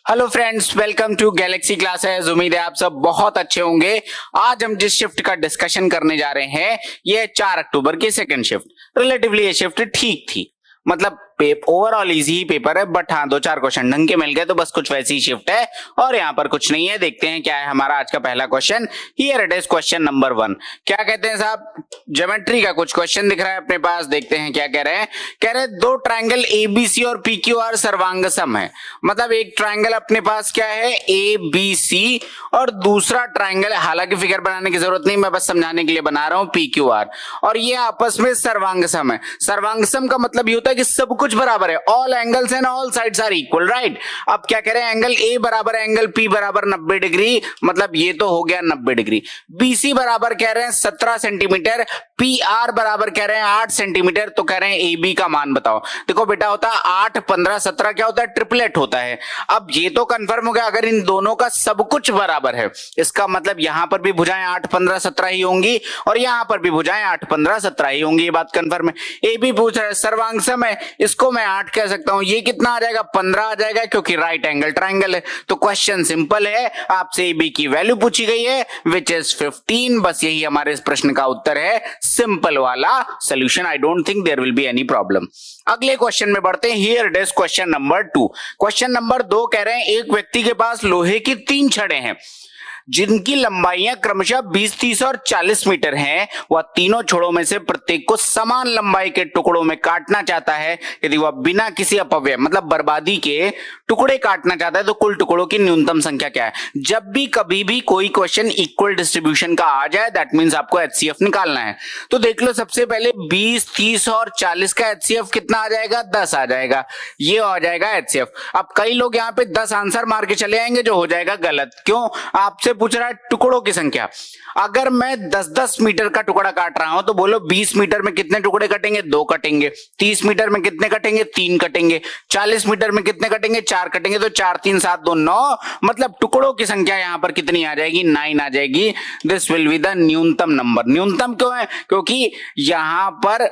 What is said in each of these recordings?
Hello friends, welcome to Galaxy Classes. उम्मीद है आप सब बहुत अच्छे होंगे। आज हम जिस शिफ्ट का डिस्कशन करने जा रहे हैं ये 4 अक्टूबर की सेकंड शिफ्ट। रिलेटिवली ये शिफ्ट ठीक थी, मतलब ओवरऑल इजी ही पेपर है, बट हाँ 2-4 क्वेश्चन ढंग के मिल गए तो बस कुछ वैसी ही शिफ्ट है और यहाँ पर कुछ नहीं है। देखते हैं क्या है हमारा आज का पहला question. Here it is question number 1। क्या कहते हैं साहब, ज्योमेट्री का कुछ क्वेश्चन दिख रहा है अपने पास। देखते हैं क्या कह रहे हैं। कह रहे हैं दो ट्राइंगल एबीसी और पीक्यूआर सर्वांगसम है। मतलब एक ट्राइंगल अपने पास क्या है एबीसी और दूसरा ट्राइंगल, हालांकि फिगर बनाने की जरूरत नहीं, मैं बस समझाने के लिए बना रहा हूं, पीक्यूआर, और ये आपस में सर्वांगसम है। सर्वांगसम का मतलब ये होता है कि सब कुछ बराबर है, all angles and all sides are equal, right. अब क्या कह रहे हैं, एंगल ए बराबर एंगल पी बराबर 90 डिग्री, मतलब ये तो हो गया 90 डिग्री। बीसी बराबर कह रहे हैं 17 सेंटीमीटर, पी आर बराबर कह रहे हैं 8 सेंटीमीटर। तो कह रहे हैं ए बी का मान बताओ। देखो बेटा, होता है 8, 15, 17 क्या होता है, ट्रिपलेट होता है। अब ये तो कंफर्म हो गया, अगर इन दोनों का सब कुछ बराबर है, इसका मतलब यहां पर भी भुजाएं 8, 15, 17 ही होंगी और यहां पर भी भुजाएं 8, 15, 17 ही होंगी। ये बात कंफर्म है। ए बी पूछ रहा है सर्वांगसम है, इसको मैं 8 कह सकता हूं। ये कितना आ जाएगा, 15 आ जाएगा, क्योंकि राइट एंगल ट्राइंगल है। तो क्वेश्चन सिंपल है, आपसे ए बी की वैल्यू पूछी गई है विच इज 15। बस यही हमारे इस प्रश्न का उत्तर है, सिंपल वाला solution. I don't think there will be any problem. अगले क्वेश्चन में बढ़ते हैं। Here it is question number 2। Question number 2 कह रहे हैं एक व्यक्ति के पास लोहे की 3 छड़ें हैं जिनकी लंबाइयां क्रमशः 20, 30 और 40 मीटर हैं। वह तीनों छड़ों में से प्रत्येक को समान लंबाई के टुकड़ों में काटना चाहता है। यदि वह बिना किसी अपव्यय मतलब बर्बादी के टुकड़े काटना चाहता है तो कुल टुकड़ों की न्यूनतम संख्या क्या है। जब भी कभी भी कोई क्वेश्चन इक्वल डिस्ट्रीब्यूशन का आ जाए, दैट मींस आपको एचसीएफ निकालना है। तो देख लो, सबसे पहले 20, 30 और 40 का एचसीएफ कितना आ जाएगा, 10 आ जाएगा। ये आ जाएगा एचसीएफ। अब कई लोग यहाँ पे 10 आंसर मार के चले आएंगे, जो हो जाएगा गलत। क्यों, आपसे पूछ रहा है टुकड़ों की संख्या। अगर मैं 10-10 मीटर का टुकड़ा काट रहा हूं तो बोलो 20 मीटर में कितने टुकड़े कटेंगे, 2 कटेंगे। 30 मीटर में कितने कटेंगे, 3 कटेंगे। 40 मीटर में कितने कटेंगे, 4 कटेंगे। तो 4, 3, 7, 2, 9, मतलब टुकड़ों की संख्या यहां पर कितनी आ जाएगी, 9 आ जाएगी। दिस विल बी द न्यूनतम नंबर। न्यूनतम क्यों है, क्योंकि यहां पर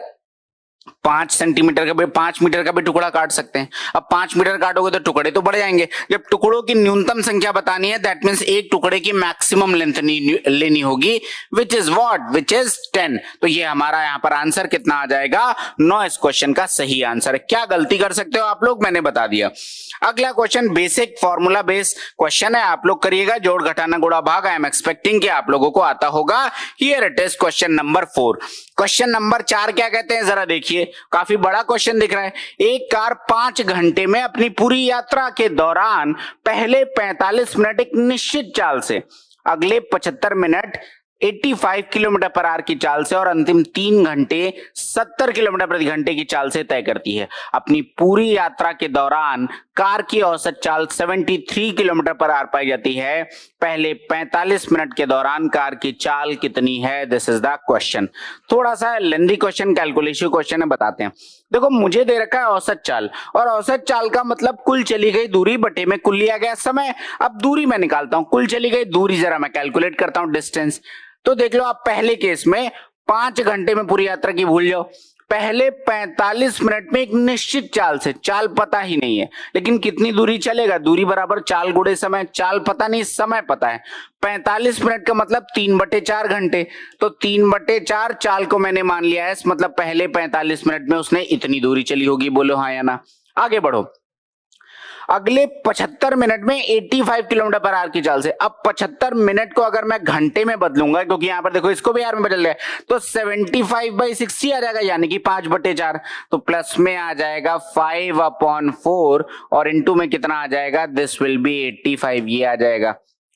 5 सेंटीमीटर का भी 5 मीटर का भी टुकड़ा काट सकते हैं। अब 5 मीटर काटोगे तो टुकड़े तो बढ़ जाएंगे। जब टुकड़ों की न्यूनतम संख्या बतानी है, दैट मींस एक टुकड़े की मैक्सिमम लेंथ लेनी होगी, which is what, which is 10। तो ये हमारा यहाँ पर आंसर कितना आ जाएगा, 9 इस क्वेश्चन का सही आंसर है। क्या गलती कर सकते हो आप लोग, मैंने बता दिया। अगला question basic formula base question है, आप लोग करिएगा। जोड़ घटाना गुणा भाग, आई एम एक्सपेक्टिंग कि आप लोगों को आता होगा। Here it is question number 4। Question number 4 क्या कहते हैं, जरा देखिए, काफी बड़ा क्वेश्चन दिख रहा है। एक कार 5 घंटे में अपनी पूरी यात्रा के दौरान पहले 45 मिनट एक निश्चित चाल से, अगले 75 मिनट 85 किलोमीटर पर आवर की चाल से और अंतिम 3 घंटे 70 किलोमीटर प्रति घंटे की चाल से तय करती है। अपनी पूरी यात्रा के दौरान कार की औसत चाल 73 किलोमीटर पर आवर पाई जाती है। पहले 45 मिनट के दौरान कार की चाल कितनी है, दिस इज द क्वेश्चन। थोड़ा सा लेंथी क्वेश्चन, कैलकुलेशन क्वेश्चन है, बताते हैं। देखो, मुझे दे रखा है औसत चाल, और औसत चाल का मतलब कुल चली गई दूरी बटे में कुल लिया गया समय। अब दूरी मैं निकालता हूं, कुल चली गई दूरी जरा मैं कैलकुलेट करता हूं, डिस्टेंस। तो देख लो, आप पहले केस में 5 घंटे में पूरी यात्रा की भूल जाओ। पहले 45 मिनट में एक निश्चित चाल से, चाल पता ही नहीं है, लेकिन कितनी दूरी चलेगा, दूरी बराबर चाल गुणे समय। चाल पता नहीं, समय पता है। 45 मिनट का मतलब 3/4 घंटे। तो 3/4 चाल को मैंने मान लिया है, मतलब पहले 45 मिनट में उसने इतनी दूरी चली होगी। बोलो हाँ या ना। आगे बढ़ो। अगले 75 मिनट में 85 किलोमीटर पर आवर की चाल से। अब 75 मिनट को अगर मैं घंटे में बदलूंगा, क्योंकि यहां पर देखो इसको भी आर में बदल रहा है, तो 75/60 आ जाएगा, यानी कि 5/4। तो प्लस में आ जाएगा 5/4 और इंटू में कितना आ जाएगा, दिस विल बी 85, ये आ जाएगा।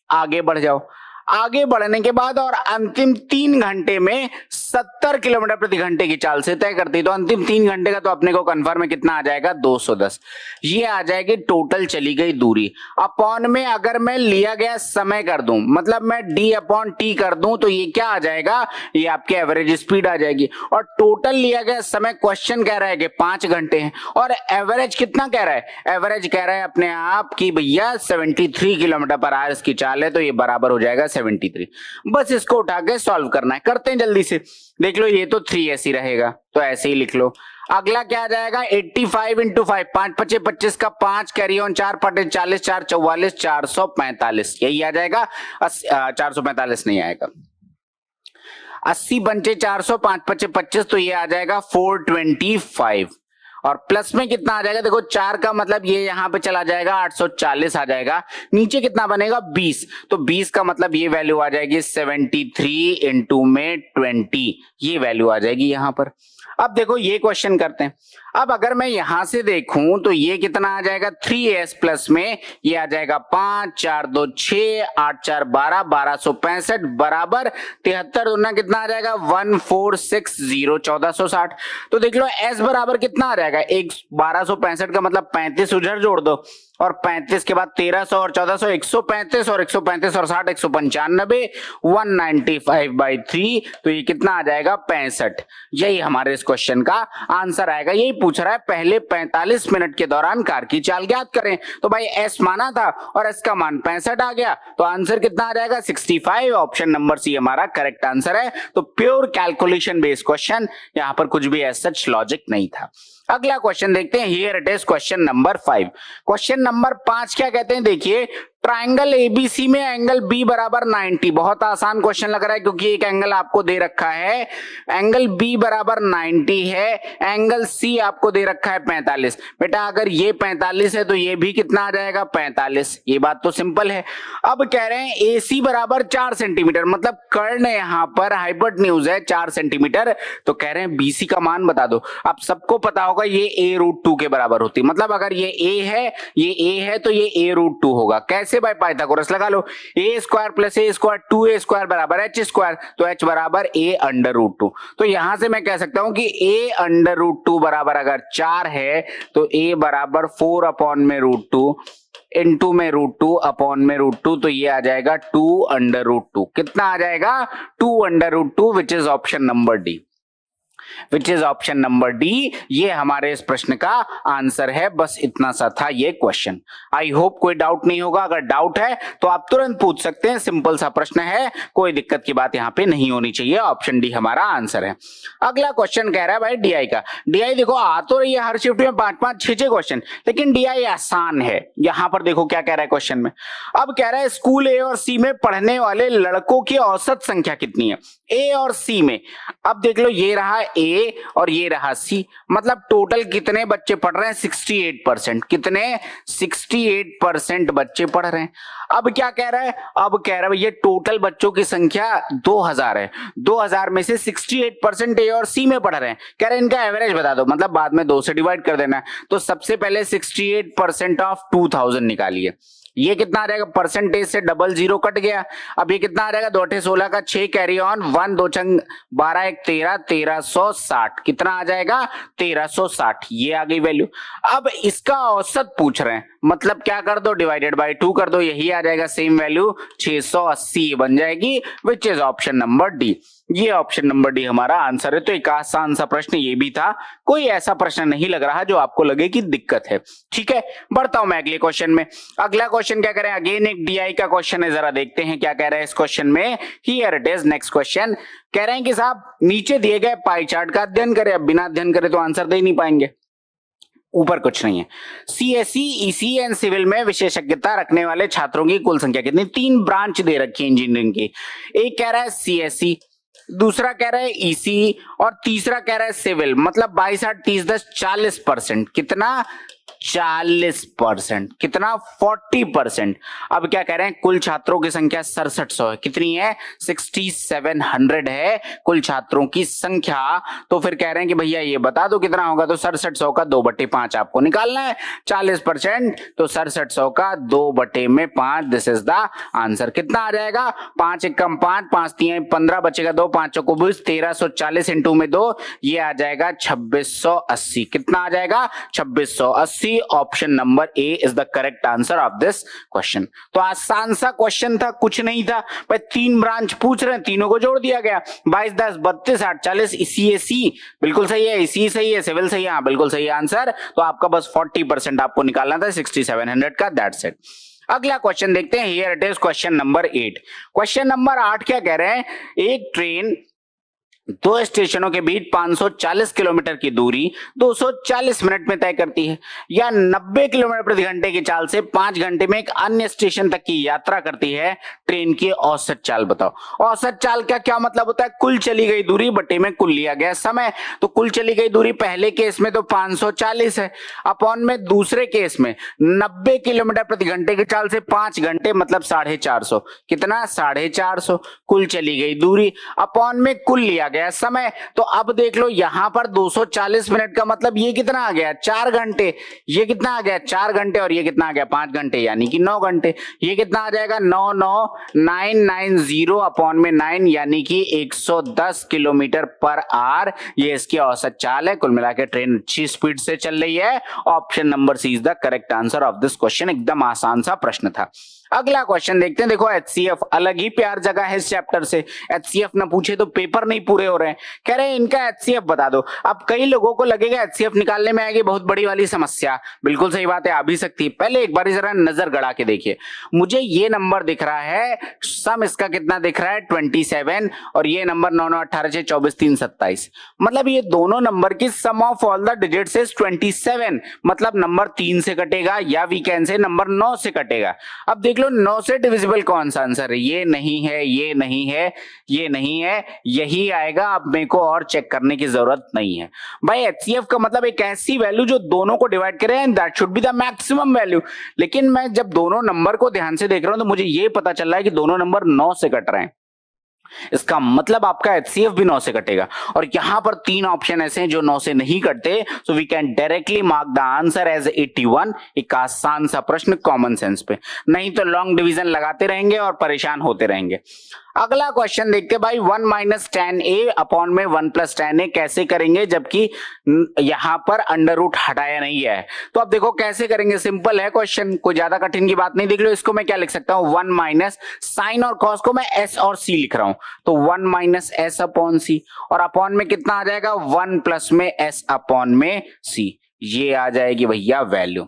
आगे बढ़ जाओ। आगे बढ़ने के बाद और अंतिम 3 घंटे में 70 किलोमीटर प्रति घंटे की चाल से तय करती, तो अंतिम 3 घंटे का तो अपने को कंफर्म है कितना आ जाएगा, 210। ये आ जाएगी टोटल चली गई दूरी। अपॉन में अगर मैं लिया गया समय कर दूं, मतलब मैं d/t कर दूं, तो ये क्या आ जाएगा, ये आपके एवरेज स्पीड आ जाएगी। और टोटल लिया गया समय, क्वेश्चन कह रहा है कि 5 घंटे हैं, और एवरेज कितना कह रहा है, एवरेज कह रहा है अपने आप की भैया 73 किलोमीटर पर आवर इसकी चाल है। तो ये बराबर हो जाएगा 73। बस इसको उठा के सॉल्व करना है, करते हैं जल्दी से। देख लो, ये तो 3 ऐसी रहेगा, तो ऐसे ही लिख लो। अगला क्या आ जाएगा 85 इंटू 5, 5 पचे 25 का 5 कैरी ऑन 4 पटे 40, 4 44, 445 यही आ जाएगा। 445 नहीं आएगा, 80 पंचे 400, 5 पचे 25 तो ये आ जाएगा 425 और प्लस में कितना आ जाएगा देखो 4 का मतलब ये यहां पे चला जाएगा 840 आ जाएगा। नीचे कितना बनेगा 20, तो 20 का मतलब ये वैल्यू आ जाएगी 73 इंटू में 20 ये वैल्यू आ जाएगी यहां पर। अब देखो ये क्वेश्चन करते हैं। अब अगर मैं यहां से देखूं तो ये कितना आ जाएगा 3s प्लस में ये आ जाएगा 5, 4 2 6, 8 4 12, 1265 बराबर 73 दूना कितना आ जाएगा 1460, 1460। तो देख लो s बराबर कितना आ जाएगा 1265 का मतलब 35 उधर जोड़ दो और 35 के बाद 1300 और 1400 135 और 135 और 60 195 195/3 तो ये कितना आ जाएगा 65। यही हमारे इस क्वेश्चन का आंसर आएगा। यही पूछ रहा है पहले 45 मिनट के दौरान कार की चाल ज्ञात करें। तो भाई s माना था और s का मान 65 आ गया तो आंसर कितना आ जाएगा 65। ऑप्शन नंबर सी हमारा करेक्ट आंसर है। तो प्योर कैलकुलेशन बेस्ड क्वेश्चन, यहां पर कुछ भी एज सच लॉजिक नहीं था। अगला क्वेश्चन देखते हैं। Here it is question number 5। Question number 5 क्या कहते हैं देखिए, ट्राइंगल एबीसी में एंगल बी बराबर 90। बहुत आसान क्वेश्चन लग रहा है क्योंकि एक एंगल आपको दे रखा है, एंगल बी बराबर 90 है, एंगल सी आपको दे रखा है 45। बेटा अगर ये 45 है तो ये भी कितना आ जाएगा 45, ये बात तो सिंपल है। अब कह रहे हैं एसी बराबर 4 सेंटीमीटर, मतलब कर्ण यहां पर हाइपोटेन्यूज है 4 सेंटीमीटर, तो कह रहे हैं बीसी का मान बता दो। अब सबको पता होगा ये a√2 के बराबर होती, मतलब अगर ये a है, ये a है तो ये a√2 होगा। कैसे भाई पाइथागोरस लगा लो, a square plus a square 2a square बराबर h स्क्वायर, तो h बराबर a√2। तो यहां से मैं कह सकता हूं कि a√2 बराबर अगर 4 है तो a बराबर 4/√2 इंटू में √2 अपॉन में √2, तो ये आ जाएगा 2√2। कितना आ जाएगा 2√2 विच is option number D, which is option number D. ये हमारे इस प्रश्न का आंसर है। बस इतना सा था ये क्वेश्चन। आई होप कोई डाउट नहीं होगा। अगर डाउट है तो आप तुरंत पूछ सकते हैं, सिंपल सा प्रश्न है, कोई दिक्कत की बात यहां पे नहीं होनी चाहिए। ऑप्शन डी हमारा आंसर है। अगला क्वेश्चन कह रहा है भाई डीआई का। डीआई देखो आ तो रही है हर शिफ्ट में 5-5 6-6 क्वेश्चन, लेकिन डीआई आसान है। यहां पर देखो क्या कह रहा है क्वेश्चन में। अब कह रहा है स्कूल ए और सी में पढ़ने वाले लड़कों की औसत संख्या कितनी है, ए और सी में। अब देख लो ये रहा ए और ये रहा सी, मतलब टोटल कितने बच्चे पढ़ रहे हैं 68%। कितने 68% बच्चे पढ़ रहे हैं। अब क्या कह रहा है, अब कह रहा है ये टोटल बच्चों की संख्या 2000 है, 2000 में से 68% ए और सी में पढ़ रहे हैं। कह रहे हैं इनका एवरेज बता दो, मतलब बाद में 2 से डिवाइड कर देना है। तो सबसे पहले 68% ऑफ 2000 निकालिए, ये कितना आ जाएगा, परसेंटेज से डबल जीरो कट गया। अब ये कितना आ जाएगा 2 8 16 का 6 कैरी ऑन 1 2 6 12 1 13 1360। कितना आ जाएगा 1360, ये आ गई वैल्यू। अब इसका औसत पूछ रहे हैं, मतलब क्या कर दो डिवाइडेड बाय 2 कर दो, यही आ जाएगा सेम वैल्यू 680 बन जाएगी, विच इज ऑप्शन नंबर डी। ये ऑप्शन नंबर डी हमारा आंसर है। तो एक आसान सा प्रश्न ये भी था, कोई ऐसा प्रश्न नहीं लग रहा जो आपको लगे कि दिक्कत है। ठीक है, बढ़ता हूं मैं अगले क्वेश्चन में। अगला क्वेश्चन क्या करें, अगेन एक डीआई का क्वेश्चन है, जरा देखते हैं क्या कह रहा है इस क्वेश्चन में। Here it is next question. कह रहे हैं कि साहब नीचे दिए गए पाई चार्ट का अध्ययन करें। अब बिना अध्ययन करे तो आंसर दे नहीं पाएंगे, ऊपर कुछ नहीं है। सीएससी ईसी एंड सिविल में विशेषज्ञता रखने वाले छात्रों की कुल संख्या कितनी। 3 ब्रांच दे रखी है इंजीनियरिंग की, एक कह रहा है सीएससी, दूसरा कह रहा है ईसी और तीसरा कह रहा है सिविल। मतलब 22 8 30 10 40%। कितना 40%, कितना 40%। अब क्या कह रहे हैं, कुल छात्रों की संख्या 6700 है। कितनी है 6700 है कुल छात्रों की संख्या। तो फिर कह रहे हैं कि भैया ये बता दो कितना होगा, तो 6700 का 2/5 आपको निकालना है। 40% तो 6700 का 2/5, दिस इज द आंसर। कितना आ जाएगा 5 1 5 5 3 15 बचेगा 2 5 चौको 20 1340 इंटू में 2, ये आ जाएगा 2680। कितना आ जाएगा 2680। Option number A is the correct answer of this question. तो आसान सा क्वेश्चन था, कुछ नहीं था भाई। 3 ब्रांच पूछ रहे हैं, तीनों को जोड़ दिया गया। 22 10 32 8 40 सी बिल्कुल सही है, सी सही है, सिविल सही है, हाँ बिल्कुल सही आंसर। तो आपका बस 40% आपको निकालना था 6700 का, दैट्स इट। अगला क्वेश्चन देखते हैं। Here it is question number 8। Question number 8 क्या कह रहे हैं, एक ट्रेन दो स्टेशनों के बीच 540 किलोमीटर की दूरी 240 मिनट में तय करती है, या 90 किलोमीटर प्रति घंटे की चाल से 5 घंटे में एक अन्य स्टेशन तक की यात्रा करती है, ट्रेन की औसत चाल बताओ। औसत चाल का क्या मतलब होता है? कुल चली गई दूरी बटे में कुल लिया गया समय। तो कुल चली गई दूरी पहले केस में तो 540 है, अपॉन में दूसरे केस में 90 किलोमीटर प्रति घंटे की चाल से 5 घंटे मतलब 450। कितना? 450 कुल चली गई दूरी, अपॉन में कुल लिया गया समय। तो अब देख लो यहां पर 240 मिनट का मतलब ये कितना आ गया? 4 घंटे। ये कितना आ गया? 4 घंटे। और ये कितना आ गया? 5 घंटे, यानी कि 9 घंटे। ये कितना आ जाएगा? 9,9,990 अपॉन में 9 यानी कि 110 किलोमीटर पर आवर। ये इसकी औसत चाल है। कुल मिला के ट्रेन अच्छी स्पीड से चल रही है। Option number C is the correct answer of this question. एकदम आसान सा प्रश्न था। अगला क्वेश्चन देखते हैं। देखो एचसीएफ अलग ही प्यार जगह है इस चैप्टर से। एचसीएफ ना पूछे तो पेपर नहीं पूरे हो रहे हैं। कह रहे हैं इनका एचसीएफ बता दो। अब कई लोगों को लगेगा एचसीएफ निकालने में आएगी बहुत बड़ी वाली समस्या। बिल्कुल सही बात है, आ भी सकती है। पहले एक बार जरा नजर गड़ा के देखिए। मुझे ये नंबर दिख रहा है, सम इसका कितना दिख रहा है? 27, और ये नंबर 9 9 18 6 24 3 27। मतलब ये दोनों नंबर की sum of all the digits is 27। मतलब नंबर 3 से कटेगा, या वी कैन से नंबर 9 से कटेगा। अब देख लो 9 से डिविजिबल कौन सा आंसर है? ये नहीं है, ये नहीं है, ये नहीं है, यही आएगा। अब मेरे को और चेक करने की जरूरत नहीं है भाई। एचसीएफ का मतलब एक ऐसी वैल्यू जो दोनों को डिवाइड करे, and that should be the maximum value. लेकिन मैं जब दोनों नंबर को ध्यान से देख रहा हूं तो मुझे ये पता चल रहा है कि दोनों नंबर 9 से कट रहे हैं। इसका मतलब आपका एचसीएफ भी 9 से कटेगा। और यहां पर 3 ऑप्शन ऐसे हैं जो 9 से नहीं कटते। So we can directly mark the answer as 81। एक आसान सा प्रश्न कॉमन सेंस पे, नहीं तो लॉन्ग डिवीजन लगाते रहेंगे और परेशान होते रहेंगे। अगला क्वेश्चन देखते हैं भाई। 1 माइनस tan a अपॉन में 1 प्लस tan a कैसे करेंगे, जबकि यहां पर अंडर रूट हटाया नहीं है। तो अब देखो कैसे करेंगे। सिंपल है क्वेश्चन, कोई ज्यादा कठिन की बात नहीं। देख लो इसको मैं क्या लिख सकता हूं? 1 माइनस साइन और कॉस को मैं s और c लिख रहा हूं। तो 1 माइनस एस अपॉन सी, और अपॉन में कितना आ जाएगा? 1 प्लस में s अपॉन में c। ये आ जाएगी भैया वैल्यू,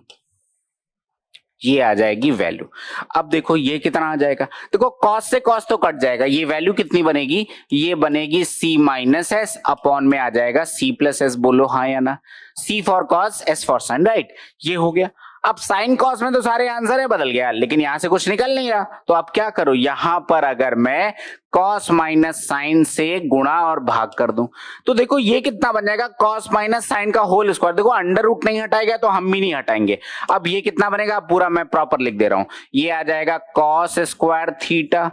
ये आ जाएगी वैल्यू। अब देखो ये कितना आ जाएगा? देखो कॉस से कॉस तो कट जाएगा। ये वैल्यू कितनी बनेगी? ये बनेगी c माइनस एस अपॉन में आ जाएगा c प्लस एस। बोलो हाँ या ना? c for cos, s for sine, right? ये हो गया। अब साइन कॉस में तो सारे आंसर है बदल गया, लेकिन यहां से कुछ निकल नहीं रहा। तो अब क्या करो? यहां पर अगर मैं कॉस माइनस साइन से गुणा और भाग कर दूं तो देखो ये कितना बन जाएगा? कॉस माइनस साइन का होल स्क्वायर। देखो अंडर रूट नहीं हटाएगा तो हम भी नहीं हटाएंगे। अब ये कितना बनेगा? पूरा मैं प्रॉपर लिख दे रहा हूं। ये आ जाएगा कॉस स्क्वायर थीटा,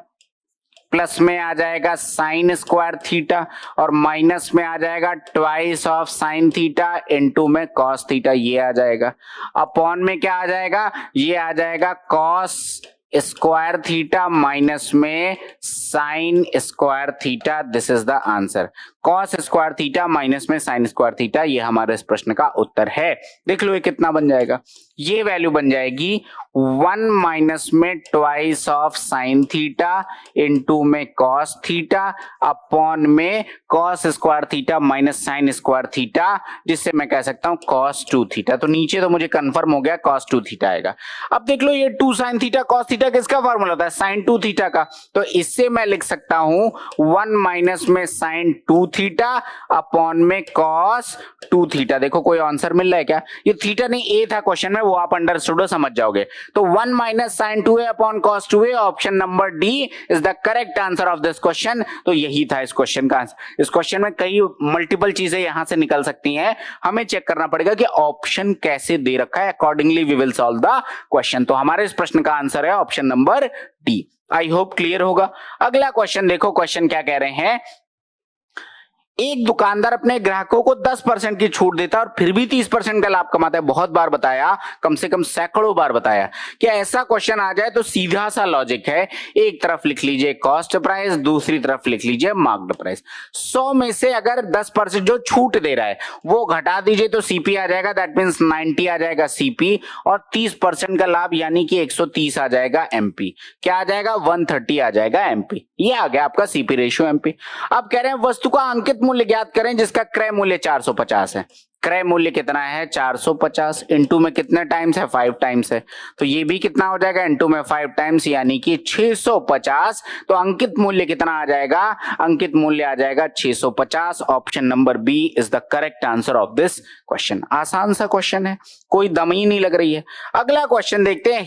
प्लस में आ जाएगा साइन स्क्वायर थीटा, और माइनस में आ जाएगा twice of sine theta into में कॉस थीटा। ये आ जाएगा। अपॉन में क्या आ जाएगा? ये आ जाएगा कॉस स्क्वायर थीटा माइनस में sine square theta. This is the answer. Cos square theta minus में साइन स्क्वायर थीटा, ये हमारे इस प्रश्न का उत्तर है। देख लो ये कितना बन जाएगा? ये वैल्यू बन जाएगी 1 माइनस में twice of sine theta into में कॉस थीटा अपॉन में cos square theta minus sine square theta, जिससे मैं कह सकता हूं कॉस 2 थीटा। तो नीचे तो मुझे कंफर्म हो गया कॉस 2 थीटा आएगा। अब देख लो ये 2 साइन थीटा कॉस थीटा किसका फॉर्मूला होता है? साइन 2 थीटा का। तो इससे मैं लिख सकता हूं 1 माइनस में साइन 2 थीटा अपॉन में कॉस 2 थीटा। देखो कोई आंसर मिल रहा है क्या? ये थीटा नहीं, ए था क्वेश्चन में, वो आप अंडरस्टूड समझ जाओगे। तो 1 minus sine 2a upon cos 2a, option number D is the correct answer of this question. तो यही था इस क्वेश्चन का आंसर। इस क्वेश्चन में कई मल्टीपल चीजें यहां से निकल सकती हैं, हमें चेक करना पड़ेगा कि ऑप्शन कैसे दे रखा है। Accordingly we will solve the question. तो हमारे इस प्रश्न का आंसर है option number D. I hope clear होगा। अगला क्वेश्चन देखो, क्वेश्चन क्या कह रहे हैं। एक दुकानदार अपने ग्राहकों को 10% की छूट देता है और फिर भी 30% का लाभ कमाता है। बहुत बार बताया, कम से कम सैकड़ों बार बताया कि ऐसा क्वेश्चन आ जाए तो सीधा सा लॉजिक है, एक तरफ लिख लीजिए कॉस्ट प्राइस, दूसरी तरफ लिख लीजिए मार्क्ड प्राइस। 100 में से अगर 10% जो छूट दे रहा है वो घटा दीजिए तो सीपी आ जाएगा, दैट मीन्स 90 आ जाएगा सीपी, और 30% का लाभ यानी कि 130 आ जाएगा एमपी। क्या आ जाएगा? 130 आ जाएगा एमपी। ये आ गया आपका सीपी रेशियो एमपी। अब कह रहे हैं वस्तु का अंकित मूल्य ज्ञात करें जिसका क्रय मूल्य 450 है। क्रय मूल्य कितना है 450, इनटू में कितने टाइम्स है 5 टाइम्स है, तो ये भी कितना हो जाएगा इनटू में 5 टाइम्स यानी कि 650। तो अंकित मूल्य कितना आ जाएगा, अंकित मूल्य आ जाएगा 650। Option number B is the correct answer of this question. आसान सा क्वेश्चन है, कोई दम ही नहीं लग रही है। अगला क्वेश्चन देखते हैं।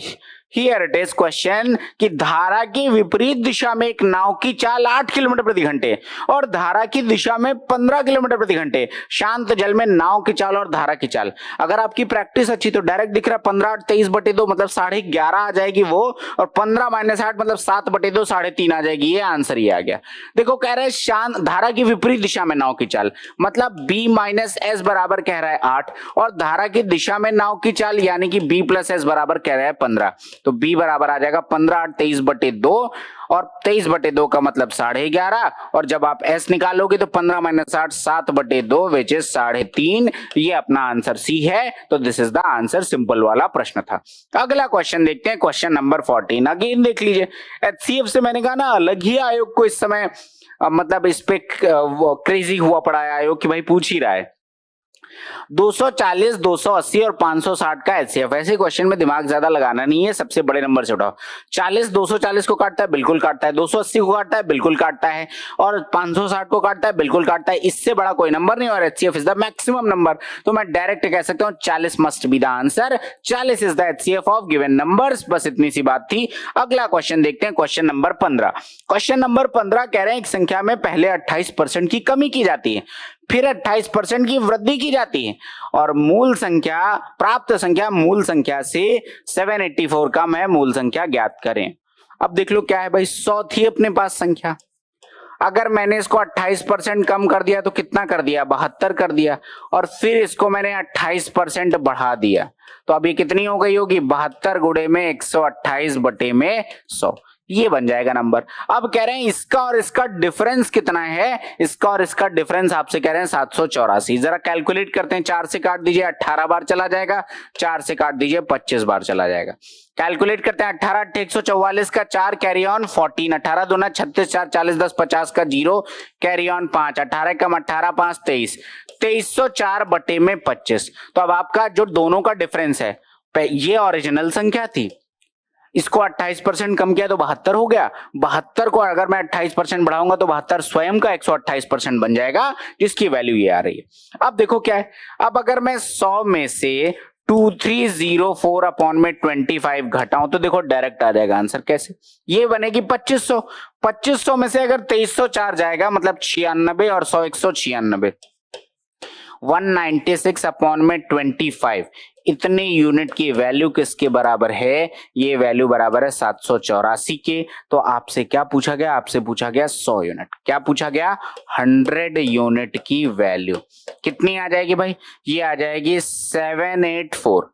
हियर इट इज क्वेश्चन कि धारा की विपरीत दिशा में एक नाव की चाल 8 किलोमीटर प्रति घंटे और धारा की दिशा में 15 किलोमीटर प्रति घंटे, शांत जल में नाव की चाल और धारा की चाल। अगर आपकी प्रैक्टिस अच्छी तो डायरेक्ट दिख रहा है 15 8 23/2 मतलब 11.5 आ जाएगी वो, और 15 - 8 मतलब 7/2 3.5 आ जाएगी। ये आंसर ये आ गया। देखो कह रहे हैं शांत धारा की विपरीत दिशा में नाव की चाल, मतलब b - s बराबर कह रहा है 8 और धारा की दिशा में नाव की चाल यानी कि b + s बराबर कह रहा है 15। तो b बराबर आ जाएगा 15 8 23/2 और 23/2 का मतलब 11.5, और जब आप s निकालोगे तो 15 - 8 7/2 विच इज 3.5। ये अपना आंसर सी है। तो this is the answer, simple वाला प्रश्न था। अगला क्वेश्चन देखते हैं, क्वेश्चन नंबर 14। अगेन देख लीजिए, HCF से मैंने कहा ना अलग ही आयोग को इस समय मतलब इस पे क्रेजी हुआ पड़ा है आयोग कि भाई पूछ ही रहा है। 240, 280 और 560 का HCF। ऐसे क्वेश्चन में दिमाग ज्यादा लगाना नहीं है, सबसे बड़े नंबर से उठाओ। 40 240 को काटता है, बिल्कुल काटता है। 280 को काटता है, बिल्कुल काटता है। और 560 को काटता है, बिल्कुल काटता है। इससे बड़ा कोई नंबर नहीं, और HCF is the maximum number. तो मैं डायरेक्ट कह सकता हूं 40 must be the answer. 40 is the HCF of given numbers. बस इतनी सी बात थी। अगला क्वेश्चन देखते हैं, क्वेश्चन नंबर 15। क्वेश्चन नंबर 15 कह रहे हैं एक संख्या में पहले 28% की कमी की जाती है, फिर 28% की वृद्धि की जाती है और मूल संख्या प्राप्त संख्या मूल संख्या से 784 कम है, मूल संख्या ज्ञात करें। अब देख लो क्या है भाई, 100 थी अपने पास संख्या, अगर मैंने इसको 28% कम कर दिया तो कितना कर दिया 72 कर दिया, और फिर इसको मैंने 28% बढ़ा दिया तो अभी कितनी हो गई होगी 72 गुणे में 128 बटे में 100। ये बन जाएगा नंबर। अब कह रहे हैं इसका और इसका डिफरेंस कितना है, इसका और इसका डिफरेंस आपसे कह रहे हैं 784। जरा कैलकुलेट करते हैं, 4 से काट दीजिए 18 बार चला जाएगा, 4 से काट दीजिए 25 बार चला जाएगा। कैलकुलेट करते हैं 18 8 144 का 4 कैरी ऑन 14, 18 दूना 36 4 40 10 50 का 0 कैरी ऑन 5, 18 कम 18 5 23, 2304 बटे में 25। तो अब आपका जो दोनों का डिफरेंस है, ये ओरिजिनल संख्या थी, इसको 28% कम किया तो 72 हो गया। 72 को अगर मैं 28% बढ़ाऊंगा तो 72 स्वयं का 128% बन जाएगा, जिसकी वैल्यू ये आ रही है। अब देखो क्या है, अब अगर मैं 100 में से 2304 अपॉन में 25 घटाऊं तो देखो डायरेक्ट आ जाएगा आंसर। कैसे, ये बनेगी 2500। 2500 में से अगर 2304 जाएगा मतलब 96 और 100 196, 196 अपॉन में 25, इतने यूनिट की वैल्यू किसके बराबर है, ये वैल्यू बराबर है 784 के। तो आपसे क्या पूछा गया, आपसे पूछा गया 100 यूनिट। क्या पूछा गया, 100 यूनिट की वैल्यू कितनी आ जाएगी भाई, ये आ जाएगी 784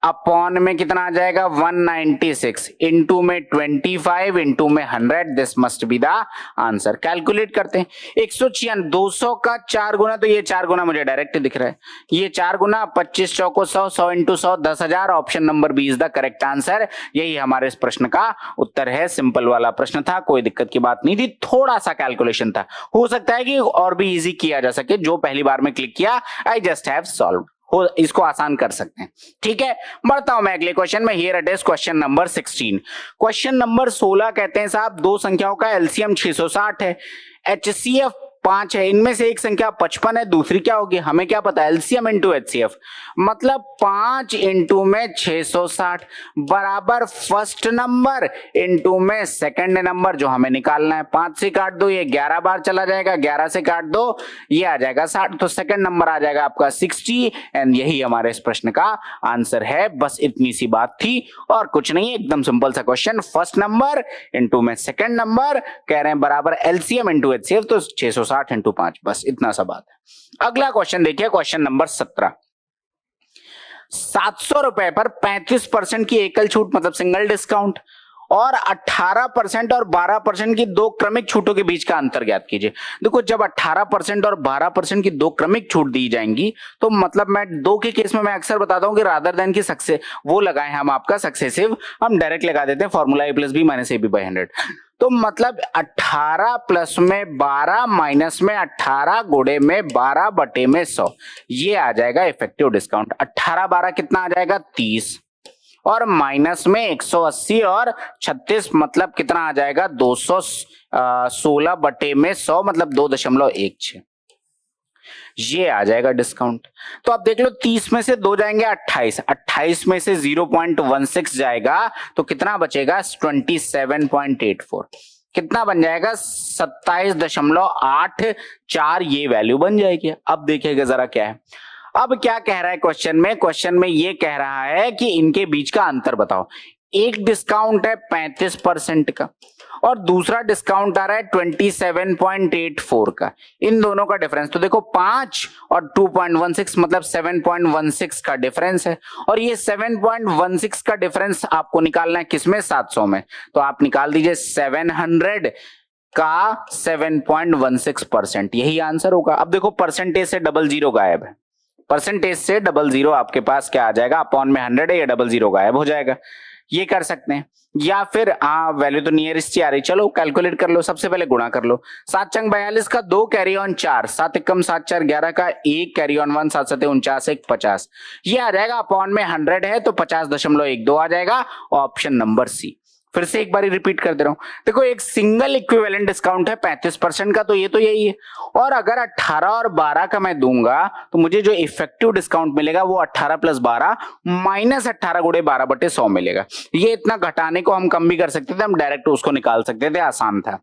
अपॉन में कितना आ जाएगा 196 इंटू में 25 इंटू में 100। This must be the answer. Calculate करते हैं 196, 200 का 4 गुना, तो ये 4 गुना मुझे डायरेक्ट दिख रहा है, ये 4 गुना 25 चौको 100, 100 into 100 10,000। Option number B is the correct answer. यही हमारे इस प्रश्न का उत्तर है। सिंपल वाला प्रश्न था, कोई दिक्कत की बात नहीं थी, थोड़ा सा कैलकुलेशन था, हो सकता है कि और भी इजी किया जा सके। जो पहली बार में क्लिक किया आई जस्ट हैव सॉल्व, हो इसको आसान कर सकते हैं। ठीक है, बढ़ता हूं मैं अगले क्वेश्चन में। Here it is question number 16। Question number 16 कहते हैं साहब दो संख्याओं का एलसीएम 660 है, HCF 5 है, इनमें से एक संख्या 55 है, दूसरी क्या होगी, हमें क्या पता, एलसीएम इंटू HCF मतलब 5 इंटू में 660 बराबर फर्स्ट नंबर इंटू में सेकंड नंबर जो हमें निकालना है। 5 से काट दो, ये 11 बार चला जाएगा, 11 से काट दो, ये आ जाएगा 60, तो सेकंड नंबर आ जाएगा आपका 60। एंड यही हमारे इस प्रश्न का आंसर है। बस इतनी सी बात थी और कुछ नहीं, एकदम सिंपल सा क्वेश्चन। फर्स्ट नंबर इंटू में सेकंड नंबर कह रहे हैं बराबर एलसीएम इंटू HCF, तो 660 इंटू 5, बस इतना सा बात है। अगला क्वेश्चन देखिए, क्वेश्चन नंबर 17। 700 रुपए पर 35% की एकल छूट मतलब सिंगल डिस्काउंट और 18% और 12% की दो क्रमिक छूटों के बीच का अंतर ज्ञात कीजिए। देखो जब 18% और 12% की दो क्रमिक छूट दी जाएंगी तो मतलब मैं दो के केस में मैं अक्सर बताता हूं कि रादर देन की सक्सेस वो लगाए हम आपका सक्सेसिव, हम डायरेक्ट लगा देते हैं फॉर्मूला A + B - AB/100। तो मतलब 18 प्लस में 12 माइनस में 18 गुणे में 12 बटे में 100, ये आ जाएगा इफेक्टिव डिस्काउंट। 18 12 कितना आ जाएगा 30 और माइनस में 180 और 36 मतलब कितना आ जाएगा 216 बटे में 100 मतलब 2.16, ये आ जाएगा डिस्काउंट। तो आप देख लो 30 में से 2 जाएंगे 28, 28 में से 0.16 जाएगा तो कितना बचेगा 27.84, कितना बन जाएगा 27.84, ये वैल्यू बन जाएगी। अब देखिएगा जरा क्या है, अब क्या कह रहा है क्वेश्चन में, क्वेश्चन में ये कह रहा है कि इनके बीच का अंतर बताओ। एक डिस्काउंट है 35% का और दूसरा डिस्काउंट आ रहा है 27.84 का, इन दोनों का डिफरेंस तो देखो 5 और 2.16 मतलब 7.16 का डिफरेंस है, और ये 7.16 का डिफरेंस आपको निकालना है किसमें 700 में, तो आप निकाल दीजिए 700 का 7.16%, यही आंसर होगा। अब देखो परसेंटेज से डबल जीरो गायब है, परसेंटेज से डबल जीरो आपके पास क्या आ जाएगा, अपॉन में 100 है, या डबल जीरो गायब हो जाएगा, ये कर सकते हैं। या फिर वैल्यू तो नियरेस्ट ही आ रही, चलो कैलकुलेट कर लो, सबसे पहले गुणा कर लो। 7 चंग 42 का 2 कैरी ऑन 4, 7 एकम 7 4 11 का 1 कैरी ऑन 1, 7 7 49 1 50, ये आ जाएगा अपॉन में 100 है तो 50.12 आ जाएगा, ऑप्शन नंबर सी। फिर से एक बार रिपीट कर दे रहा हूं, देखो एक सिंगल इक्विवेलेंट डिस्काउंट है 35% का, तो ये तो यही है, और अगर 18 और 12 का मैं दूंगा तो मुझे जो इफेक्टिव डिस्काउंट मिलेगा वो 18 प्लस 12 माइनस 18 गुणे 12 बटे 100 मिलेगा। ये इतना घटाने को हम कम भी कर सकते थे, हम डायरेक्ट उसको निकाल सकते थे, आसान था।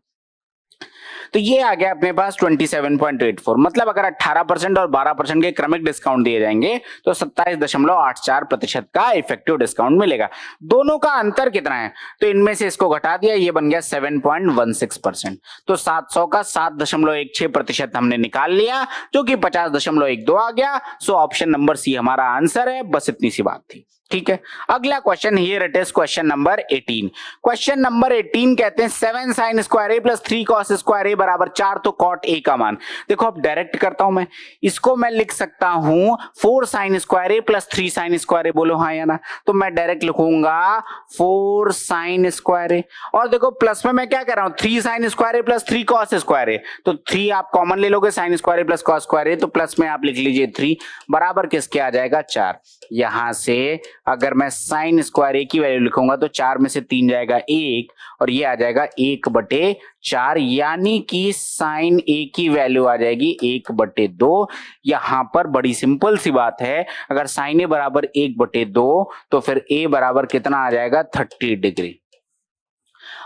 तो ये आ गया अपने पास 27.84, मतलब अगर 18% और 12% के क्रमिक डिस्काउंट दिए जाएंगे तो 27.84% का इफेक्टिव डिस्काउंट मिलेगा। दोनों का अंतर कितना है, तो इनमें से इसको घटा दिया, ये बन गया 7.16%, तो 700 का 7.16% हमने निकाल लिया जो कि 50.12 आ गया। सो ऑप्शन नंबर सी हमारा आंसर है, बस इतनी सी बात थी। ठीक है, अगला question, here it is question number 18। Question number 18 कहते हैं 7 sin स्क्वायर ए प्लस 3 cos स्क्वायर ए बराबर 4, तो कॉट ए का मान। देखो अब डायरेक्ट करता हूं मैं, इसको मैं लिख सकता हूं 4 sin स्क्वायर ए प्लस 3 sin स्क्वायर ए, बोलो हाँ या ना, तो मैं डायरेक्ट लिखूंगा 4 sin स्क्वायर ए, और देखो प्लस में मैं क्या कर रहा हूं 3 sin स्क्वायर ए प्लस 3 cos स्क्वायर ए, तो 3 आप कॉमन ले लोगे, sin स्क्वायर ए प्लस cos स्क्वायर ए, तो प्लस में आप लिख लीजिए 3 बराबर किसके आ जाएगा 4। यहां से अगर मैं साइन स्क्वायर ए की वैल्यू लिखूंगा तो 4 में से 3 जाएगा 1 और ये आ जाएगा 1/4, यानी कि साइन ए की वैल्यू आ जाएगी 1/2। यहां पर बड़ी सिंपल सी बात है, अगर साइन ए बराबर 1/2 तो फिर ए बराबर कितना आ जाएगा 30 डिग्री।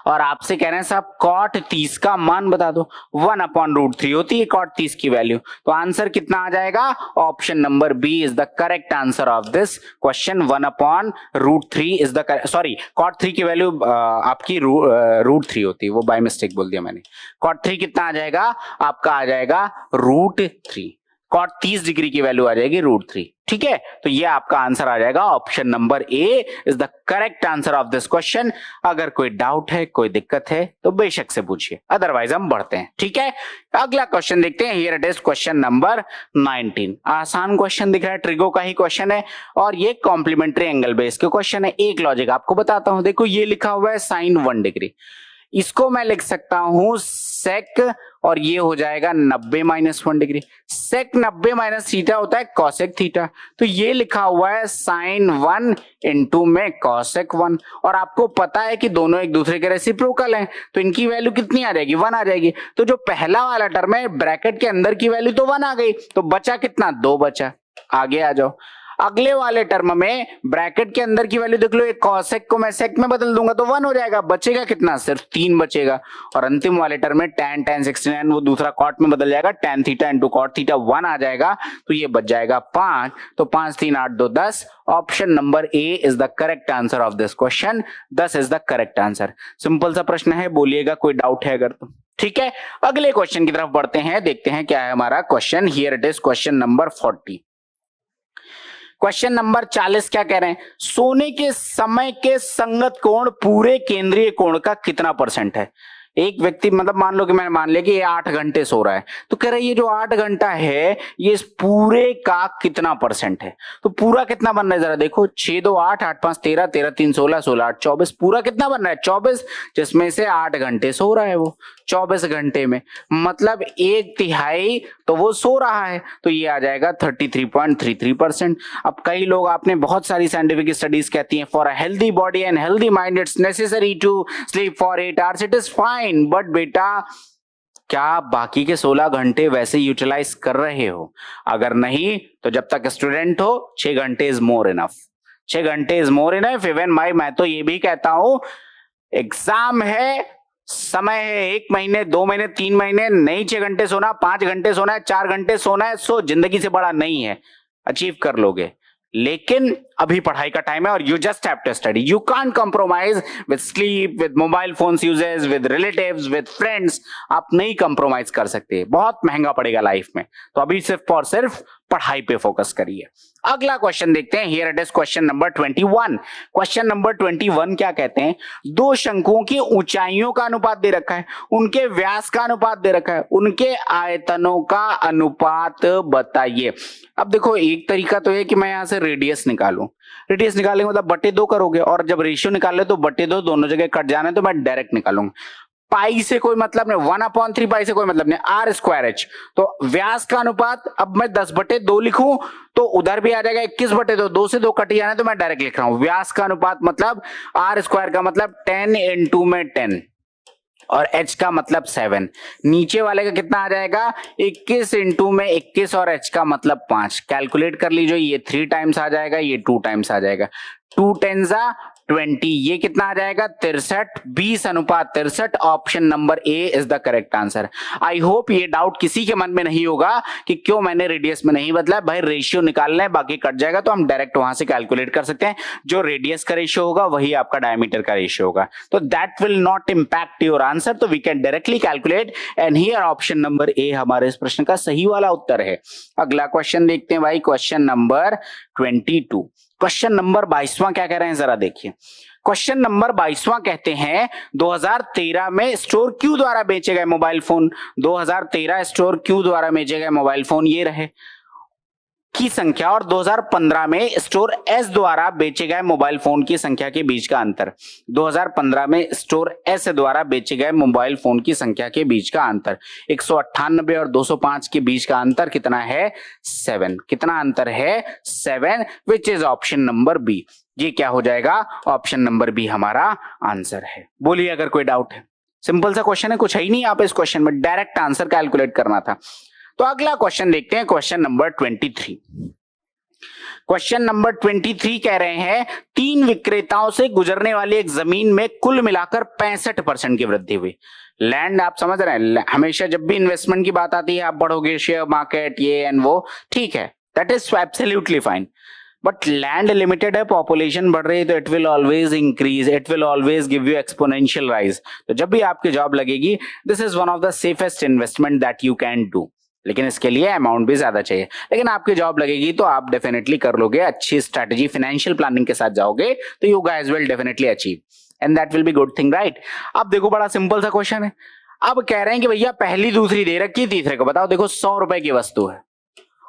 और आपसे कह रहे हैं साहब कॉट 30 का मान बता दो, 1/√3 होती है कॉट 30 की वैल्यू, तो आंसर कितना आ जाएगा, option number B is the correct answer of this question. 1/√3 is the, sorry cot 3 की वैल्यू आपकी √3 होती है, वो बाय मिस्टेक बोल दिया मैंने। कॉट 3 कितना आ जाएगा आपका, आ जाएगा √3, कॉट 30 डिग्री की वैल्यू आ जाएगी √3। ठीक है, तो ये आपका आंसर आ जाएगा, option number A is the correct answer of this question. अगर कोई डाउट है, कोई दिक्कत है तो बेशक से पूछिए, अदरवाइज हम बढ़ते हैं। ठीक है, अगला क्वेश्चन देखते हैं, here it is question number 19। आसान क्वेश्चन दिख रहा है, ट्रिगो का ही क्वेश्चन है और ये कॉम्प्लीमेंट्री एंगल बेस के क्वेश्चन है। एक लॉजिक आपको बताता हूं, देखो ये लिखा हुआ है sin 1 डिग्री, इसको मैं लिख सकता हूं सेक, और ये हो जाएगा 90 - 1 डिग्री। सेक 90 माइनस थीटा होता है कॉसेक थीटा, तो ये लिखा हुआ है sin 1 इंटू में कॉसेक 1, और आपको पता है कि दोनों एक दूसरे के रेसिप्रोकल हैं, तो इनकी वैल्यू कितनी आ जाएगी 1 आ जाएगी। तो जो पहला वाला टर्म है ब्रैकेट के अंदर की वैल्यू तो 1 आ गई, तो बचा कितना 2 बचा। आगे आ जाओ, अगले वाले टर्म में ब्रैकेट के अंदर की वैल्यू देख लो, एक कॉसेक को मैं सेक में बदल दूंगा तो 1 हो जाएगा, बचेगा कितना सिर्फ 3 बचेगा। और अंतिम वाले टर्म में tan 69 वो दूसरा कॉट में बदल जाएगा, tan theta into cot theta 1 आ जाएगा, तो ये बच जाएगा 5, तो 5 3 8 2 10। Option number A is the correct answer of this question, 10 is the correct answer. Simple सा प्रश्न है, बोलिएगा कोई डाउट है अगर तो। ठीक है, अगले क्वेश्चन की तरफ बढ़ते हैं, देखते हैं क्या है हमारा question. Here it is question number 40। Question number 40 क्या कह रहे हैं, सोने के समय के संगत कोण पूरे केंद्रीय कोण का कितना परसेंट है। एक व्यक्ति मतलब मान लो कि मैंने मान लिया कि ये 8 घंटे सो रहा है, तो कह रहा है ये जो 8 घंटा है ये इस पूरे का कितना परसेंट है, तो पूरा कितना बन रहा है जरा देखो, 6 2 8, 8 5 13, 13 3 16, 16 8 24, पूरा कितना बन रहा है 24, जिसमें से 8 घंटे सो रहा है वो 24 घंटे में, मतलब 1/3 तो वो सो रहा है, तो ये आ जाएगा 33.33%। अब कई लोग, आपने बहुत सारी साइंटिफिक स्टडीज कहती हैं for a healthy body and healthy mind it's necessary to sleep for 8 hours, it is fine, but बेटा क्या आप बाकी के 16 घंटे वैसे यूटिलाइज कर रहे हो? अगर नहीं तो जब तक स्टूडेंट हो 6 घंटे इज मोर इनफ, 6 घंटे इज मोर इनफ। इवन भाई मैं तो ये भी कहता हूं एग्जाम है, समय है 1 महीने 2 महीने 3 महीने, नहीं 6 घंटे सोना, 5 घंटे सोना है, 4 घंटे सोना है, सो जिंदगी से बड़ा नहीं है, अचीव कर लोगे। लेकिन अभी पढ़ाई का टाइम है और you just have to study, you can't compromise with sleep, with mobile phones uses, with relatives, with friends, आप नहीं कॉम्प्रोमाइज कर सकते, बहुत महंगा पड़ेगा लाइफ में, तो अभी सिर्फ और सिर्फ पढ़ाई पे फोकस करिए। अगला क्वेश्चन देखते हैं, here it is question number 21। Question number 21 क्या कहते हैं, दो शंकुओं की ऊंचाइयों का अनुपात दे रखा है, उनके व्यास का अनुपात दे रखा है, उनके आयतनों का अनुपात बताइए। अब देखो एक तरीका तो है कि मैं यहां से रेडियस निकालूं, रेडियस निकालेंगे मतलब बटे 2 करोगे, और जब रेशियो निकाले तो बटे 2 दोनों जगह कट जाने, तो मैं डायरेक्ट निकालूंगा। पाई से कोई मतलब नहीं, 1/3 पाई से कोई मतलब नहीं, r²h, तो व्यास का अनुपात, अब मैं 10/2 लिखूं तो उधर भी आ जाएगा 21/2, 2 से 2 कट जाना, तो मैं डायरेक्ट लिख रहा हूं व्यास का अनुपात मतलब r² का मतलब 10 × में 10 और h का मतलब 7, नीचे वाले का कितना आ जाएगा 21 × में 21 और h का मतलब 5, कैलकुलेट कर लीजिए, ये 3 टाइम्स आ जाएगा, ये 2 टाइम्स आ जाएगा, 2 10 20, ये कितना आ जाएगा 63, 20:63, option number A is the correct answer. I hope ये डाउट किसी के मन में नहीं होगा कि क्यों मैंने रेडियस में नहीं बदला, भाई रेशियो निकालना है, बाकी कट जाएगा तो हम डायरेक्ट वहां से कैलकुलेट कर सकते हैं, जो रेडियस का रेशियो होगा वही आपका डायमीटर का रेशियो होगा, तो that will not impact your answer, तो we can directly calculate, and here option number A हमारे इस प्रश्न का सही वाला उत्तर है। अगला क्वेश्चन देखते हैं भाई, क्वेश्चन नंबर 22। क्वेश्चन नंबर 22वां क्या कह रहे हैं जरा देखिए, क्वेश्चन नंबर 22वां कहते हैं 2013 में स्टोर क्यू द्वारा बेचे गए मोबाइल फोन, 2013 स्टोर क्यू द्वारा बेचे गए मोबाइल फोन ये रहे की संख्या और 2015 में स्टोर एस द्वारा बेचे गए मोबाइल फोन की संख्या के बीच का अंतर। 2015 में स्टोर एस द्वारा बेचे गए मोबाइल फोन की संख्या के बीच का अंतर 198 और 205 के बीच का अंतर कितना है 7, कितना अंतर है 7, which is option number B. ये क्या हो जाएगा, ऑप्शन नंबर बी हमारा आंसर है। बोलिए अगर कोई डाउट है, सिंपल सा क्वेश्चन है, कुछ है ही नहीं, आप इस क्वेश्चन में डायरेक्ट आंसर कैलकुलेट करना था। तो अगला क्वेश्चन देखते हैं, क्वेश्चन नंबर 23। क्वेश्चन नंबर 23 कह रहे हैं 3 विक्रेताओं से गुजरने वाली एक जमीन में कुल मिलाकर 65% की वृद्धि हुई। लैंड आप समझ रहे हैं, हमेशा जब भी इन्वेस्टमेंट की बात आती है आप बढ़ोगे शेयर मार्केट ये एंड वो, ठीक है, that is absolutely fine, but land limited है, पॉपुलेशन बढ़ रही है, तो it will always increase, it will always give you exponential rise. तो जब भी आपकी जॉब लगेगी, this is one of the safest investment that you can do, लेकिन इसके लिए अमाउंट भी ज्यादा चाहिए, लेकिन आपकी जॉब लगेगी तो आप डेफिनेटली कर लोगे, अच्छी स्ट्रेटजी फाइनेंशियल प्लानिंग के साथ जाओगे तो you guys will definitely achieve and that will be good thing, right. अब देखो बड़ा सिंपल सा क्वेश्चन है, अब कह रहे हैं कि भैया पहली दूसरी दे रखी, तीसरे को बताओ। देखो 100 रुपए की वस्तु है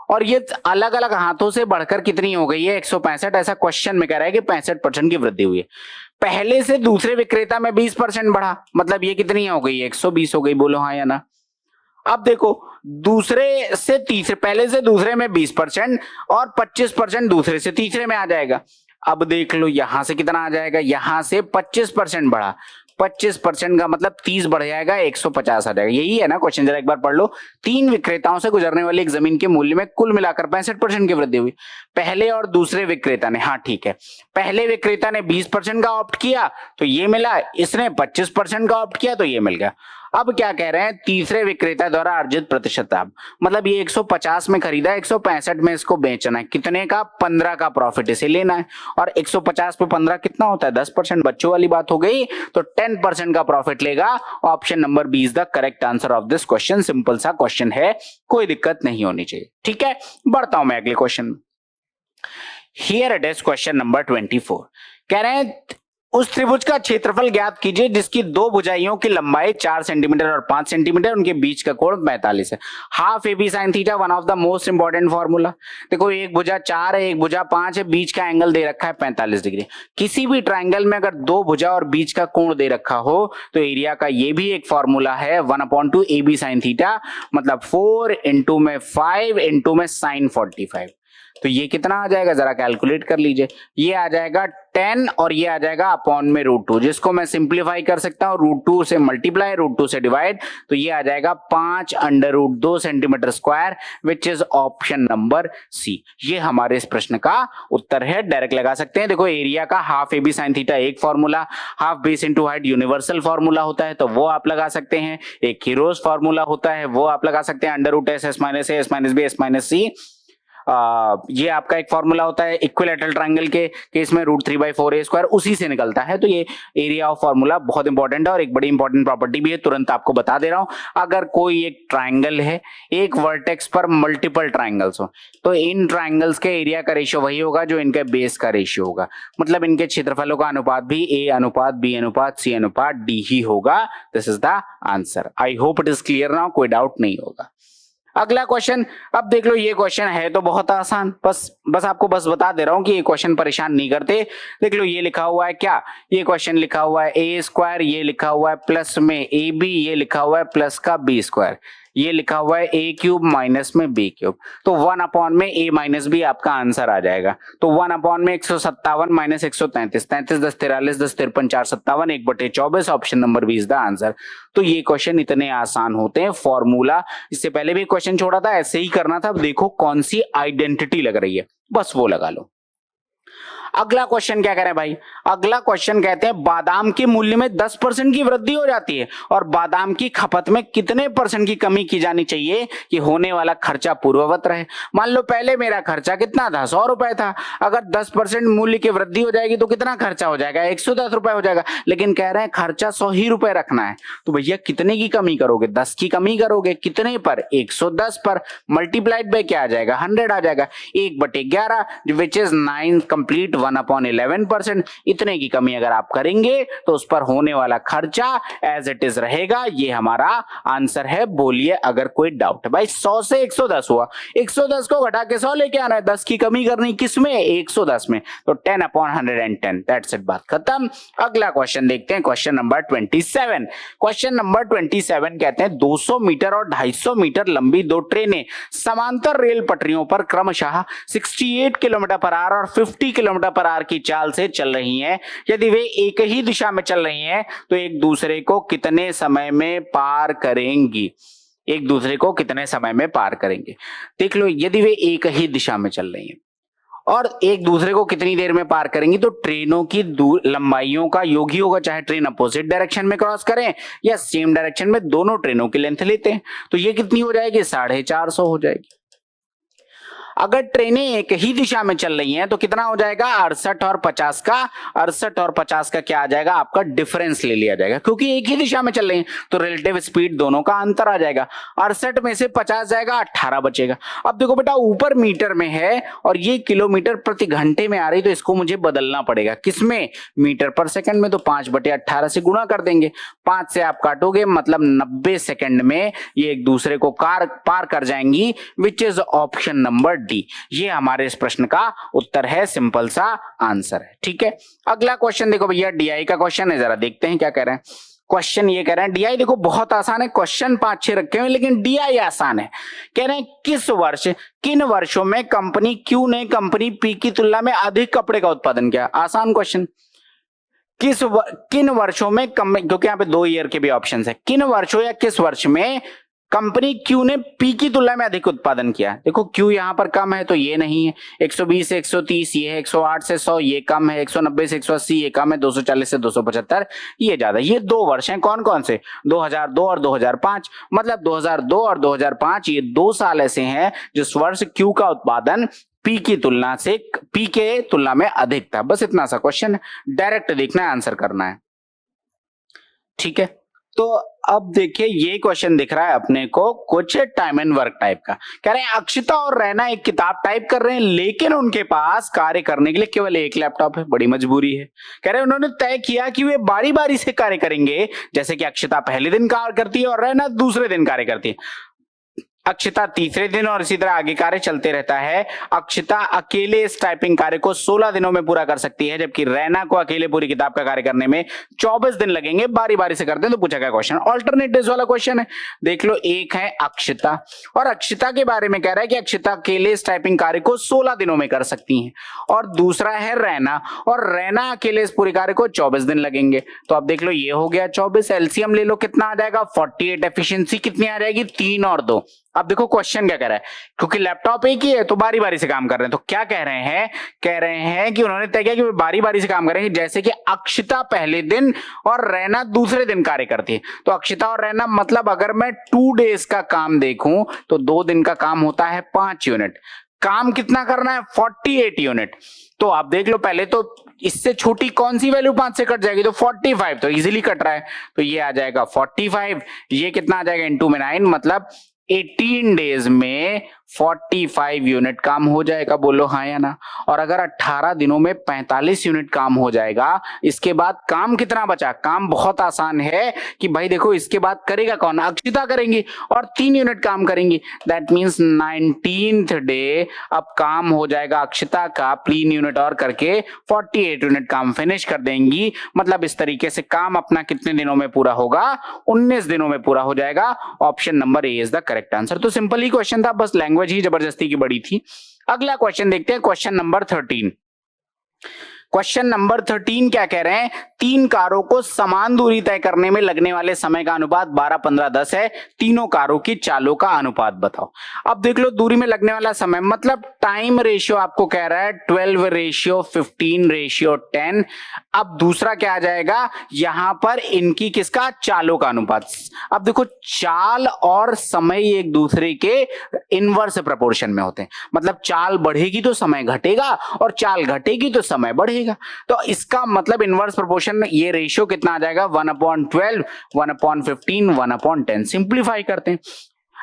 और ये अलग अलग हाथों से बढ़कर कितनी हो गई है 165, ऐसा क्वेश्चन में कह रहा है कि 65% की वृद्धि हुई है। पहले से दूसरे विक्रेता में 20% बढ़ा, मतलब ये कितनी हो गई 120 हो गई, बोलो हाँ या ना। अब देखो दूसरे से तीसरे, पहले से दूसरे में 20% और 25% दूसरे से तीसरे में आ जाएगा। अब देख लो यहां से कितना आ जाएगा, यहां से 25% बढ़ा, 25% का मतलब 30 बढ़ जाएगा, 150 आ जाएगा। यही है ना क्वेश्चन, जरा एक बार पढ़ लो। 3 विक्रेताओं से गुजरने वाली एक जमीन के मूल्य में कुल मिलाकर 65% की वृद्धि हुई। पहले और दूसरे विक्रेता ने, हाँ ठीक है, पहले विक्रेता ने 20% का ऑप्ट किया तो ये मिला, इसने 25% का ऑप्ट किया तो ये मिल गया। अब क्या कह रहे हैं, तीसरे विक्रेता द्वारा अर्जित प्रतिशत लाभ, मतलब ये 150 में खरीदा, 165 में इसको बेचना है, कितने का 15 का प्रॉफिट इसे लेना है, और 150 पे 15 कितना होता है 10%, बच्चों वाली बात हो गई, तो 10% का प्रॉफिट लेगा। Option number B is the correct answer of this question. Simple सा क्वेश्चन है, कोई दिक्कत नहीं होनी चाहिए, ठीक है। बढ़ता हूं मैं अगले क्वेश्चन में। Here it is question number 24, कह रहे हैं उस त्रिभुज का क्षेत्रफल ज्ञात कीजिए जिसकी दो भुजाइयों की लंबाई 4 सेंटीमीटर और 5 सेंटीमीटर, उनके बीच का कोण 45 है। Half A B sine theta, one of the most important formula. देखो एक भुजा 4 है, एक भुजा 5 है, बीच का एंगल दे रखा है 45 डिग्री। किसी भी ट्राइंगल में अगर दो भुजा और बीच का कोण दे रखा हो तो एरिया का ये भी एक फॉर्मूला है 1/2 ए बी साइन थीटा, मतलब 4 इंटू में 5 इंटू में साइन 45। तो ये कितना आ जाएगा जरा कैलकुलेट कर लीजिए। ये आ जाएगा 10 और ये आ जाएगा अपॉन में √2, जिसको मैं सिंप्लीफाई कर सकता हूं √2 से मल्टीप्लाई, √2 से डिवाइड, तो ये आ जाएगा 5/√2 centimetre square, which is option number C. ये हमारे इस प्रश्न का उत्तर है। डायरेक्ट लगा सकते हैं। देखो एरिया का half A B sine theta एक formula, half base into height universal formula होता है तो वो आप लगा सकते हैं। एक हीरोज फॉर्मूला होता है वो आप लगा सकते हैं, √S S - A S - B S - C। ये आपका एक फॉर्मूला होता है इक्विलैटरल ट्रायंगल के केस में √3/4a², उसी से निकलता है। तो ये एरिया ऑफ फॉर्मूला बहुत इंपॉर्टेंट है और एक बड़ी इंपॉर्टेंट प्रॉपर्टी भी है, तुरंत आपको बता दे रहा हूं। अगर कोई एक ट्रायंगल है, एक वर्टेक्स पर मल्टीपल ट्रायंगल्स हो, तो इन ट्रायंगल्स के एरिया का रेशियो वही होगा जो इनके बेस का रेशियो होगा, मतलब इनके क्षेत्रफलों का अनुपात भी A/B/C/D ही होगा। This is the answer. I hope it is clear now, कोई डाउट नहीं होगा। अगला क्वेश्चन, अब देख लो ये क्वेश्चन है तो बहुत आसान, बस आपको बता दे रहा हूं कि ये क्वेश्चन परेशान नहीं करते। देख लो ये लिखा हुआ है क्या, ये क्वेश्चन लिखा हुआ है A², ये लिखा हुआ है प्लस में AB, ये लिखा हुआ है प्लस का B², ये लिखा हुआ है A³ माइनस में B³, तो 1/में A माइनस B आपका आंसर आ जाएगा। तो 1/में 157 minus 133, 33 10 43 10 53 4 57, 1/24, option number B is the answer. तो ये क्वेश्चन इतने आसान होते हैं। फॉर्मूला इससे पहले भी क्वेश्चन छोड़ा था, ऐसे ही करना था। अब देखो कौन सी आइडेंटिटी लग रही है, बस वो लगा लो। अगला क्वेश्चन क्या कह रहे हैं भाई, अगला क्वेश्चन कहते हैं बादाम के मूल्य में 10% की वृद्धि हो जाती है और बादाम की खपत में कितने % की कमी की जानी चाहिए कि होने वाला खर्चा पूर्ववत रहे। मान लो पहले मेरा खर्चा कितना था, 100 रुपए था, अगर 10% मूल्य की वृद्धि हो जाएगी तो कितना खर्चा हो जाएगा, 110 रुपए हो जाएगा। लेकिन कह रहे हैं खर्चा 100 ही रुपए रखना है, तो भैया कितने की कमी करोगे, 10 की कमी करोगे। कितने पर, 110 पर, मल्टीप्लाइड बाय क्या आ जाएगा, 100 आ जाएगा, 1/11 विच इज 9 कंप्लीट 1/11%। इतने की कमी अगर आप करेंगे तो उस पर होने वाला खर्चा एज इट इज रहेगा। ये हमारा आंसर है। बोलिए अगर कोई डाउट है। भाई 100 से 110 हुआ, 110 को घटा के 100 लेके आना है, 10 की कमी करनी किसमें, 110 में, तो 10/110, दैट्स इट, बात खत्म। अगला क्वेश्चन देखते हैं, क्वेश्चन नंबर 27। क्वेश्चन नंबर 27 कहते हैं 200 मीटर और 250 मीटर लंबी दो ट्रेनें समांतर रेल पटरियों पर क्रमशः 68 किलोमीटर/आवर और 50 किलोमीटर/आवर की चाल से चल रही हैं। यदि वे एक ही दिशा में चल रही हैं तो एक दूसरे को कितने समय में पार करेंगी, एक दूसरे को कितने समय में पार करेंगे। देख लो यदि वे एक ही दिशा में चल रही हैं और एक दूसरे को कितनी देर में पार करेंगी, तो ट्रेनों की लंबाइयों का योग ही होगा, चाहे ट्रेन अपोजिट डायरेक्शन में क्रॉस करें या सेम डायरेक्शन में, दोनों ट्रेनों की लेंथ लेते हैं। तो ये कितनी हो जाएगी, 450 हो जाएगी। अगर ट्रेनें एक ही दिशा में चल रही हैं तो कितना हो जाएगा, 68 और 50 का, 68 और 50 का क्या आ जाएगा आपका, डिफरेंस ले लिया जाएगा, क्योंकि एक ही दिशा में चल रही हैं तो रिलेटिव स्पीड दोनों का अंतर आ जाएगा। 68 में से 50 जाएगा, 18 बचेगा। अब देखो बेटा ऊपर मीटर में है और ये किलोमीटर प्रति घंटे में आ रही, तो इसको मुझे बदलना पड़ेगा, किसमें, मीटर पर सेकंड में। तो 5/18 से गुणा कर देंगे, 5 से आप काटोगे मतलब 90 सेकंड में ये एक दूसरे को पार कर जाएंगी, विच इज ऑप्शन नंबर डी। ये हमारे इस प्रश्न का उत्तर है, सिंपल सा आंसर है। ठीक है, अगला क्वेश्चन देखो भैया, डीआई का क्वेश्चन है, जरा देखते हैं क्या कह रहे हैं। क्वेश्चन ये कह रहे हैं, डीआई देखो बहुत आसान है, क्वेश्चन 5-6 रखे हुए लेकिन डीआई आसान है। कह रहे हैं किन वर्षों में कंपनी क्यू ने कंपनी पी की तुलना में अधिक कपड़े का उत्पादन किया। आसान क्वेश्चन, किन वर्षों में, क्योंकि यहाँ पे 2 ईयर के भी ऑप्शन है, किन वर्षों या किस वर्ष में कंपनी क्यू ने पी की तुलना में अधिक उत्पादन किया। देखो क्यू यहां पर कम है तो ये नहीं है, 120 से 130 ये है, 108 से 100 ये कम है, 190 से 180 ये कम है, 240 से 275 ये ज्यादा। ये 2 वर्ष हैं, कौन कौन से, 2002 और 2005, मतलब 2002 और 2005 ये 2 साल ऐसे हैं जिस वर्ष क्यू का उत्पादन पी की तुलना से, पी के तुलना में अधिक था। बस इतना सा क्वेश्चन है, डायरेक्ट देखना है, आंसर करना है। ठीक है, तो अब देखिए ये क्वेश्चन दिख रहा है अपने को कुछ टाइम एंड वर्क टाइप का। कह रहे हैं अक्षिता और रैना एक किताब टाइप कर रहे हैं लेकिन उनके पास कार्य करने के लिए केवल एक लैपटॉप है। बड़ी मजबूरी है। कह रहे हैं उन्होंने तय किया कि वे बारी बारी से कार्य करेंगे, जैसे कि अक्षिता पहले दिन कार्य करती है और रैना दूसरे दिन कार्य करती है, अक्षिता तीसरे दिन, और इसी तरह आगे कार्य चलते रहता है। अक्षिता अकेले इस टाइपिंग कार्य को 16 दिनों में पूरा कर सकती है, जबकि रैना को अकेले पूरी किताब का कार्य करने में 24 दिन लगेंगे। बारी बारी से करते हैं। तो पूछा गया क्वेश्चन ऑल्टरनेटिव्स वाला क्वेश्चन है। देख लो, एक है अक्षिता और अक्षिता के बारे में कह रहा है कि अक्षिता अकेले इस टाइपिंग कार्य को 16 दिनों में कर सकती है, और दूसरा है रैना, और रैना अकेले इस पूरे कार्य को 24 दिन लगेंगे। तो अब देख लो, ये हो गया 24, एलसीएम ले लो, कितना आ जाएगा 48, एफिशिएंसी कितनी आ जाएगी 3 और 2। अब देखो क्वेश्चन क्या कह रहा है, क्योंकि लैपटॉप एक ही है तो बारी बारी से काम कर रहे हैं। तो क्या कह रहे हैं, कह रहे हैं कि उन्होंने तय किया कि वे बारी बारी से काम करेंगे, जैसे कि अक्षिता पहले दिन और रैना दूसरे दिन कार्य करती है। तो अक्षिता और रैना मतलब अगर मैं 2 डेज का काम देखूं तो 2 दिन का काम होता है 5 यूनिट, काम कितना करना है 48 यूनिट। तो आप देख लो, पहले तो इससे छोटी कौन सी वैल्यू 5 से कट जाएगी, तो 45 तो इजीली कट रहा है, तो ये आ जाएगा 45। ये कितना आ जाएगा इनटू में 9, मतलब 18 डेज में 45 यूनिट काम हो जाएगा। बोलो हाँ या ना। और अगर 18 दिनों में 45 यूनिट काम हो जाएगा, इसके बाद काम कितना बचा, काम बहुत आसान है कि भाई देखो इसके बाद करेगा कौन, अक्षिता करेंगी और 3 यूनिट काम करेंगी। दैट मींस 19th डे अब काम हो जाएगा अक्षिता का 3 यूनिट और करके 48 यूनिट काम फिनिश कर देंगी। मतलब इस तरीके से काम अपना कितने दिनों में पूरा होगा, 19 दिनों में पूरा हो जाएगा। Option number A is the correct answer. तो सिंपल ही क्वेश्चन था, बस लैंग्वेज ही जबरदस्ती की बड़ी थी। अगला क्वेश्चन देखते हैं, क्वेश्चन नंबर 13। क्वेश्चन नंबर 13 क्या कह रहे हैं, 3 कारों को समान दूरी तय करने में लगने वाले समय का अनुपात 12, 15, 10 है, तीनों कारों की चालों का अनुपात बताओ। अब देख लो, दूरी में लगने वाला समय मतलब टाइम रेशियो आपको कह रहा है 12:15:10। अब दूसरा क्या आ जाएगा यहां पर, इनकी किसका, चालों का अनुपात। अब देखो, चाल और समय एक दूसरे के इनवर्स प्रोपोर्शन में होते हैं, मतलब चाल बढ़ेगी तो समय घटेगा और चाल घटेगी तो समय बढ़ेगा। तो इसका मतलब इनवर्स प्रोपोर्शन में ये रेशियो कितना आ जाएगा 1/12, 1/15, 1/10। सिंप्लीफाई करते हैं।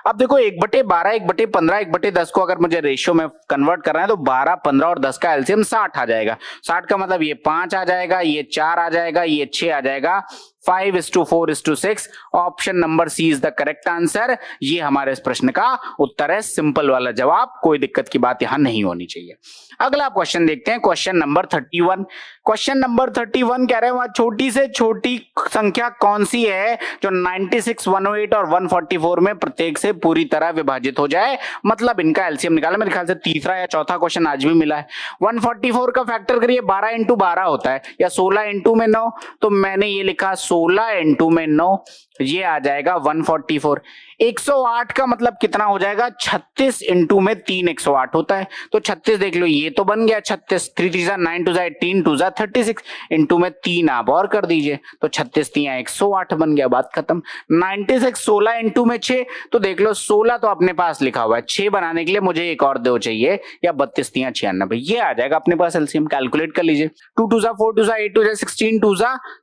अब देखो 1/12, 1/15, 1/10 को अगर मुझे रेशियो में कन्वर्ट करना है तो 12, 15 और 10 का एलसीएम 60 आ जाएगा। 60 का मतलब ये 5 आ जाएगा, ये 4 आ जाएगा, ये 6 आ जाएगा। 5:4:6। Option number C is the correct answer. ये हमारे इस प्रश्न का उत्तर है, सिंपल वाला जवाब, कोई दिक्कत की बात यहां नहीं होनी चाहिए। अगला क्वेश्चन देखते हैं, क्वेश्चन नंबर 31। क्वेश्चन नंबर 31 कह रहे हैं वहां छोटी से छोटी संख्या कौन सी है जो 96, 108 और 144 में प्रत्येक से पूरी तरह विभाजित हो जाए, मतलब इनका एलसीएम निकाला। मेरे ख्याल से तीसरा या चौथा क्वेश्चन आज भी मिला है। 144 का फैक्टर करिए, 12 × 12 होता है, या 16 × में 9, तो मैंने ये लिखा 16 × में 9, ये आ जाएगा 144। 108 का मतलब कितना हो जाएगा, 36 × में 3 108 होता है, तो 36 देख लो, ये तो बन गया 36, 3 3 9 2 18 2 36 × में 3 आप और कर दीजिए, तो 36 3 108 बन गया, बात खत्म। 96 16 × में 6, तो देख लो 16 तो अपने पास लिखा हुआ है, 6 बनाने के लिए मुझे एक और 2 चाहिए, या 32 3 96, ये आ जाएगा अपने पास एलसीएम। कैलकुलेट कर लीजिए, 2 2 4 2 8 2 16 2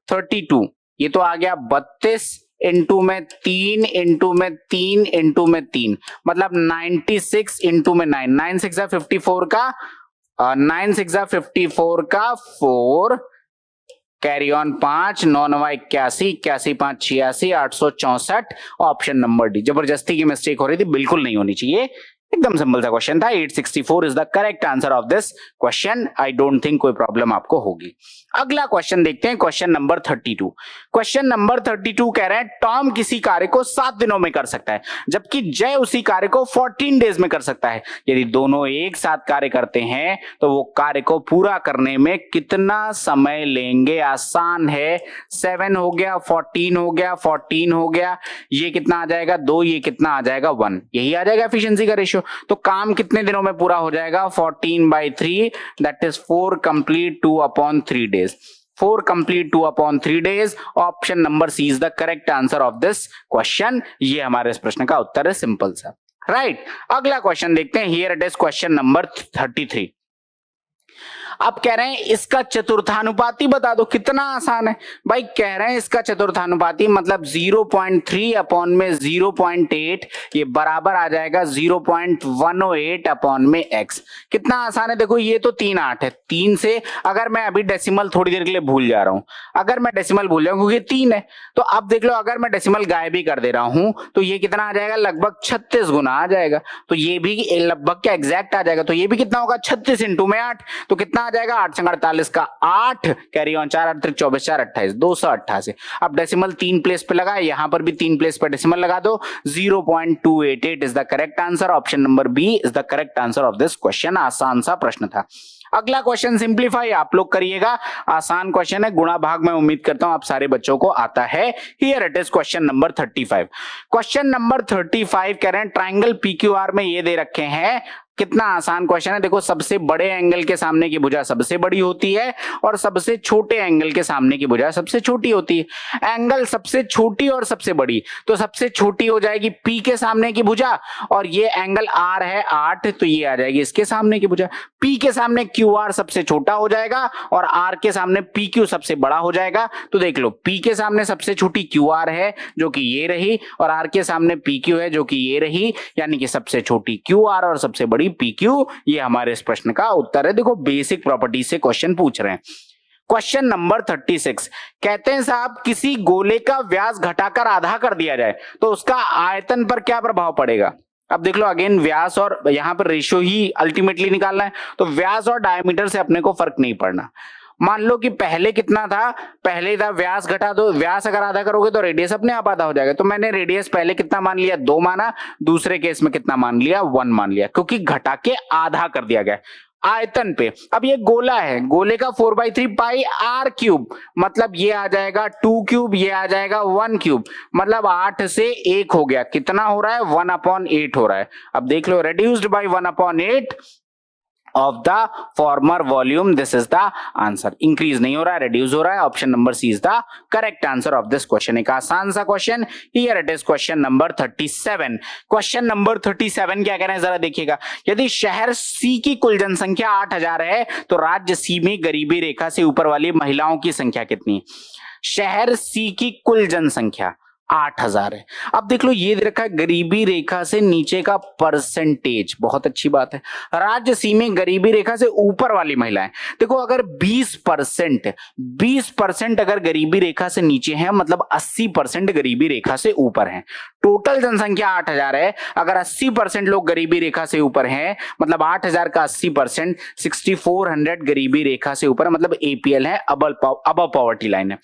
32, ये तो आ गया 32 × में 3 × में 3 × में 3, मतलब 96 × में 9, 9 6 54 का 9 6 54 का 4, carry on 5, 9 9 81, 81 5 86, 864। Option number D. जबरदस्ती की मिस्टेक हो रही थी, बिल्कुल नहीं होनी चाहिए, एकदम सिंपल सा क्वेश्चन था। 864 is the correct answer of this question. I don't think कोई प्रॉब्लम आपको होगी। अगला क्वेश्चन देखते हैं, क्वेश्चन नंबर 32। क्वेश्चन नंबर 32 कह रहे हैं टॉम किसी कार्य को 7 दिनों में कर सकता है, जबकि जय उसी कार्य को 14 डेज में कर सकता है। यदि दोनों एक साथ कार्य करते हैं तो वो कार्य को पूरा करने में कितना समय लेंगे। आसान है, 7 हो गया, 14 हो गया, 14 हो गया, ये कितना आ जाएगा 2, ये कितना आ जाएगा 1, यही आ जाएगा एफिशिएंसी का रेशियो। तो काम कितने दिनों में पूरा हो जाएगा, 14/3, that is 4 complete 2/3 days। 4 complete 2/3 days। Option number C is the correct answer of this question. ये हमारे इस प्रश्न का उत्तर है, सिंपल सा, राइट। अगला क्वेश्चन देखते हैं, here it is question number 33। अब कह रहे हैं इसका चतुर्थानुपाती बता दो, कितना आसान है भाई। कह रहे हैं इसका चतुर्थानुपाती मतलब 0.3 अपॉन में 0.8 ये बराबर आ जाएगा 0.108 अपॉन में x। कितना आसान है, देखो ये तो 3 8 है, 3 से अगर मैं अभी डेसिमल थोड़ी देर के लिए भूल जा रहा हूं, अगर मैं डेसिमल भूल जाऊं क्योंकि 3 है, तो अब देख लो अगर मैं डेसिमल गायब भी कर दे रहा हूं तो ये कितना आ जाएगा, लगभग 36 गुना आ जाएगा। तो ये भी लगभग क्या एग्जैक्ट आ जाएगा, तो ये भी कितना होगा 36 इंटू में 8, तो कितना आ जाएगा 8 संग 48 का 8, कैरी ऑन 4 8 24 4 28 288। अब डेसिमल 3 प्लेस पे लगा, यहां पर भी 3 प्लेस पे डेसिमल लगा दो, 0.288 is the correct answer. Option number B is the correct answer of this question. आसान सा प्रश्न था। अगला क्वेश्चन सिंप्लीफाई आप लोग करिएगा, आसान क्वेश्चन है, गुणा भाग मैं उम्मीद करता हूं आप सारे बच्चों को आता है। Here it is question number 35। Question number 35 कह रहे हैं ट्राइंगल पीक्यूआर में ये दे रखे हैं, कितना आसान क्वेश्चन है। देखो सबसे बड़े एंगल के सामने की भुजा सबसे बड़ी होती है और सबसे छोटे एंगल के सामने की भुजा सबसे छोटी होती है। एंगल सबसे छोटी और सबसे बड़ी, तो सबसे छोटी हो जाएगी P के सामने की भुजा, और ये एंगल R है 8, तो ये आ जाएगी इसके सामने की भुजा। P के सामने QR सबसे छोटा हो जाएगा और R के सामने PQ सबसे बड़ा हो जाएगा। तो देख लो P के सामने सबसे छोटी QR है जो कि ये रही, और R के सामने PQ है जो कि ये रही, यानी कि सबसे छोटी QR और सबसे बड़ी PQ। ये हमारे इस प्रश्न का उत्तर है। देखो बेसिक प्रॉपर्टी से क्वेश्चन पूछ रहे हैं। क्वेश्चन नंबर 36 कहते हैं साहब किसी गोले का व्यास घटाकर आधा कर दिया जाए तो उसका आयतन पर क्या प्रभाव पड़ेगा। अब देख लो अगेन व्यास और यहां पर रेशियो ही अल्टीमेटली निकालना है, तो व्यास और डायमीटर से अपने को फर्क नहीं पड़ना। मान लो कि पहले कितना था, पहले था व्यास घटा दो, व्यास अगर आधा करोगे तो रेडियस अपने आप आधा हो जाएगा। तो मैंने रेडियस पहले कितना मान लिया 2 माना, दूसरे केस में कितना मान लिया 1 मान लिया, क्योंकि घटा के आधा कर दिया गया आयतन पे। अब ये गोला है, गोले का 4/3 पाई r क्यूब, मतलब ये आ जाएगा 2 क्यूब, ये आ जाएगा 1 क्यूब, मतलब 8 से 1 हो गया, कितना हो रहा है 1/8 हो रहा है। अब देख लो reduced by 1/8 of the former volume, this is the answer। Increase नहीं हो रहा है, reduce हो रहा है। Option number C is the correct answer of this question. एक आसान सा question, here it is question number 37। Question number 37 क्या कह रहे हैं जरा देखिएगा, यदि शहर सी की कुल जनसंख्या 8000 है तो राज्य सी में गरीबी रेखा से ऊपर वाली महिलाओं की संख्या कितनी। शहर सी की कुल जनसंख्या 8000 है। अब देख लो ये दे रखा है गरीबी रेखा से नीचे का परसेंटेज, बहुत अच्छी बात है। राज्य सी में गरीबी रेखा से ऊपर वाली महिलाएं, देखो अगर 20% अगर गरीबी रेखा से नीचे है मतलब 80% गरीबी रेखा से ऊपर है। टोटल जनसंख्या 8000 है, अगर 80% लोग गरीबी रेखा से ऊपर हैं मतलब 8000 का 80% 6400 गरीबी रेखा से ऊपर है, मतलब APL है, अब पॉवर्टी लाइन है।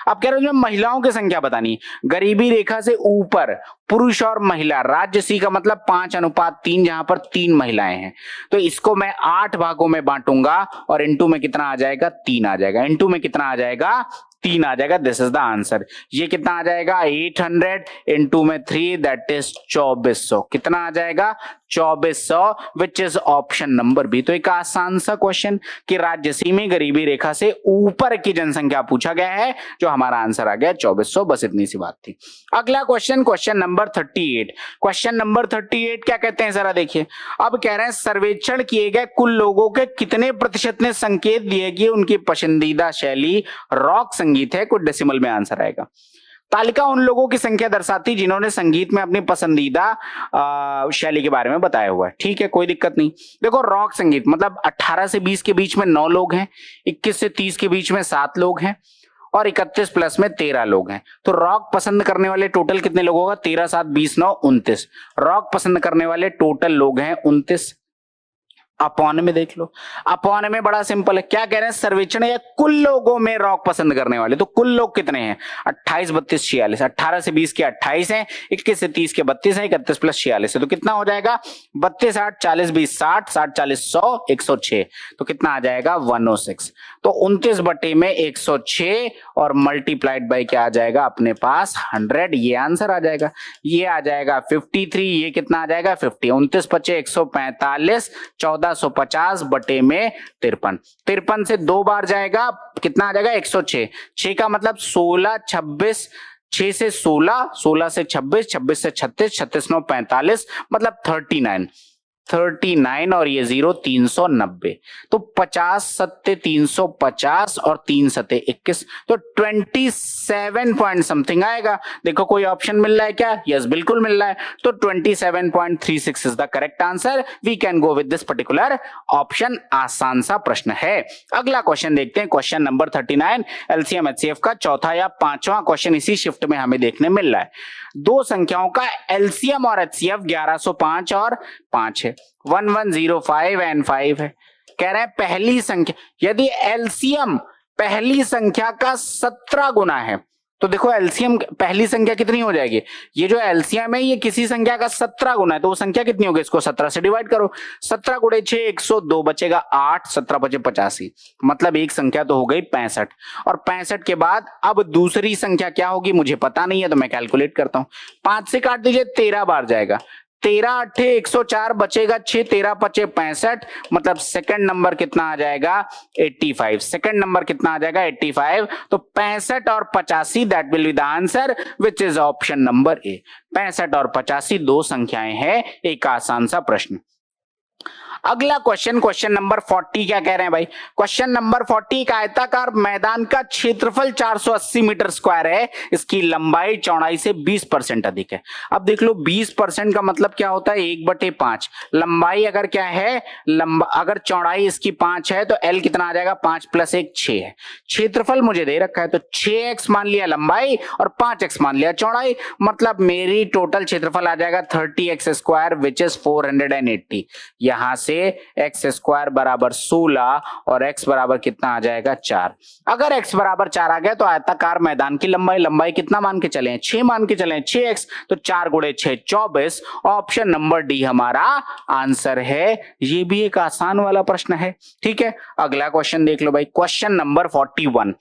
अब कह रहे हो महिलाओं की संख्या बतानी, गरीबी रेखा से ऊपर पुरुष और महिला, राज्य सी का मतलब 5:3, जहां पर 3 महिलाएं हैं, तो इसको मैं 8 भागों में बांटूंगा और इनटू में कितना आ जाएगा 3 आ जाएगा, इनटू में कितना आ जाएगा 3 आ जाएगा। This is the answer. ये कितना आ जाएगा 800 इनटू में 3 दैट इज 2400, कितना आ जाएगा 2400, which is option number B. तो एक आसान सा क्वेश्चन कि राज्य सी में गरीबी रेखा से ऊपर की जनसंख्या पूछा गया है, जो हमारा आंसर आ गया 2400, बस इतनी सी बात थी। अगला question, question number 38। Question number 38 क्या कहते हैं जरा देखिए। अब कह रहे हैं सर्वेक्षण किए गए कुल लोगों के कितने प्रतिशत ने संकेत दिए कि उनकी पसंदीदा शैली रॉक संगीत है, कुछ डेसिमल में आंसर आएगा। तालिका उन लोगों की संख्या दर्शाती जिन्होंने संगीत में अपनी पसंदीदा शैली के बारे में बताया हुआ है। ठीक है, कोई दिक्कत नहीं। देखो रॉक संगीत मतलब 18 से 20 के बीच में 9 लोग हैं, 21 से 30 के बीच में 7 लोग हैं और 31 प्लस में 13 लोग हैं। तो रॉक पसंद करने वाले टोटल कितने लोग होगा, 13 7 20 9 29। रॉक पसंद करने वाले टोटल लोग हैं 29। अपॉन में देख लो, अपॉन में बड़ा सिंपल है, क्या कह रहे हैं सर्वेक्षण या कुल लोगों में रॉक पसंद करने वाले, तो कुल लोग कितने हैं 28 32 46, 18 से 20 के 28 हैं, 21 से 30 के 32 हैं, 31 प्लस 46 है, तो कितना हो जाएगा 32 8 40 20 60 60 40 100 106, तो कितना आ जाएगा 106। तो 29 बटे में 106 और मल्टीप्लाइड बाय क्या आ जाएगा अपने पास 100, ये आंसर आ जाएगा। ये आ जाएगा 53, ये कितना आ जाएगा 50, 29 पचे 145, 1450 बटे में 53, 53 से 2 बार जाएगा कितना आ जाएगा 106, 6 का मतलब 16 26, 6 से 16, 16 से 26, 26 से 36, 36 9 45 मतलब 39। 39 और ये 0 390, तो 50 सत्ते 350 और 3 सत्ते 21, तो 27 पॉइंट समथिंग आएगा। देखो कोई ऑप्शन मिल रहा है क्या? यस बिल्कुल मिल रहा है, तो 27.36 is the correct answer. We can go with this particular option. आसान सा प्रश्न है। अगला क्वेश्चन देखते हैं, क्वेश्चन नंबर 39 एलसीएम एचसीएफ का चौथा या पांचवा क्वेश्चन इसी शिफ्ट में हमें देखने मिल रहा है। दो संख्याओं का एलसीएम और एचसीएफ 1105 और 5 है, 1105 एंड 5 है। कह रहे हैं पहली संख्या, यदि एलसीएम पहली संख्या का 17 गुना है, तो देखो एलसीएम पहली संख्या कितनी हो जाएगी? ये जो एलसीएम है ये किसी संख्या का 17 गुना है, तो वो संख्या कितनी होगी? इसको 17 से डिवाइड करो। 17 गुणे 6 102, बचेगा 8, 17 बचे 85, मतलब एक संख्या तो हो गई 65। और 65 के बाद अब दूसरी संख्या क्या होगी मुझे पता नहीं है, तो मैं कैलकुलेट करता हूं। 5 से काट दीजिए, 13 बार जाएगा। 13 8 104, बचेगा 6, 13 5 65, मतलब सेकंड नंबर कितना आ जाएगा? 85। सेकंड नंबर कितना आ जाएगा? 85। तो 65 और 85 that will be the answer which is option number ए। 65 और 85 दो संख्याएं हैं। एक आसान सा प्रश्न। अगला क्वेश्चन, क्वेश्चन नंबर 40 क्या कह रहे हैं भाई? क्वेश्चन नंबर 40, एक आयताकार मैदान का क्षेत्रफल 480 मीटर स्क्वायर है, इसकी लंबाई चौड़ाई से 20% अधिक है। अब देख लो 20% का मतलब क्या होता है? 1/5। लंबाई अगर क्या है, अगर चौड़ाई इसकी 5 है तो L कितना आ जाएगा? 5 + 1 6 है। क्षेत्रफल मुझे दे रखा है, तो 6x मान लिया लंबाई और 5x मान लिया चौड़ाई, मतलब मेरी टोटल क्षेत्रफल आ जाएगा 30x² विच इज 480। यहां से x स्क्वायर बराबर 16 और x बराबर कितना आ जाएगा? 4। अगर x बराबर 4 आ गया तो आयताकार मैदान की लंबाई कितना मान के चले? 6 मान के चले, 6x, तो 4 गुणे 6 24। ऑप्शन नंबर डी हमारा आंसर है। ये भी एक आसान वाला प्रश्न है। ठीक है, अगला क्वेश्चन देख लो भाई, क्वेश्चन नंबर 41।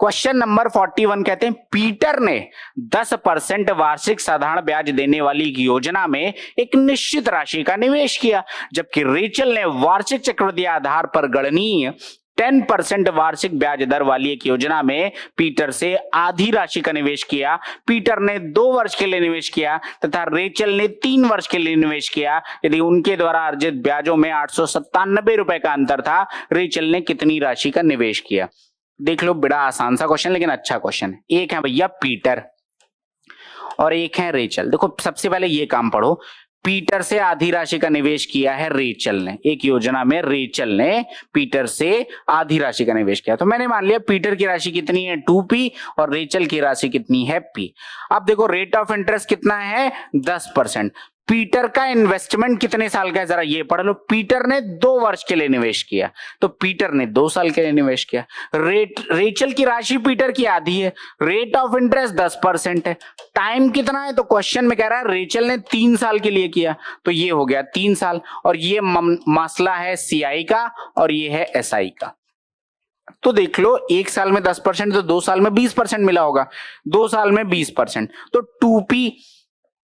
क्वेश्चन नंबर 41 कहते हैं पीटर ने 10% वार्षिक साधारण ब्याज देने वाली एक योजना में एक निश्चित राशि का निवेश किया, जबकि रेचल ने वार्षिक चक्रवृद्धि आधार पर गणनीय 10% वार्षिक ब्याज दर वाली एक योजना में पीटर से आधी राशि का निवेश किया। पीटर ने 2 वर्ष के लिए निवेश किया तथा रेचल ने 3 वर्ष के लिए निवेश किया। यदि उनके द्वारा अर्जित ब्याजों में 897 रुपए का अंतर था, रेचल ने कितनी राशि का निवेश किया? देख लो, बड़ा आसान सा क्वेश्चन लेकिन अच्छा क्वेश्चन है। एक है भैया पीटर और एक है रेचल। देखो सबसे पहले ये काम पढ़ो, पीटर से आधी राशि का निवेश किया है रेचल ने। एक योजना में रेचल ने पीटर से आधी राशि का निवेश किया, तो मैंने मान लिया पीटर की राशि कितनी है 2p और रेचल की राशि कितनी है p। अब देखो रेट ऑफ इंटरेस्ट कितना है 10%। पीटर का इन्वेस्टमेंट कितने साल का है जरा ये पढ़ लो। पीटर ने 2 वर्ष के लिए निवेश किया, तो पीटर ने 2 साल के लिए निवेश किया। रेचल की राशि पीटर की आधी है, रेट ऑफ इंटरेस्ट 10% है। टाइम कितना है, तो क्वेश्चन में कह रहा है रेचल ने 3 साल के लिए किया, तो ये हो गया 3 साल। और ये मसला है CI का और ये है SI का। तो देख लो 1 साल में 10% तो 2 साल में 20% मिला होगा, 2 साल में 20%, तो 2p।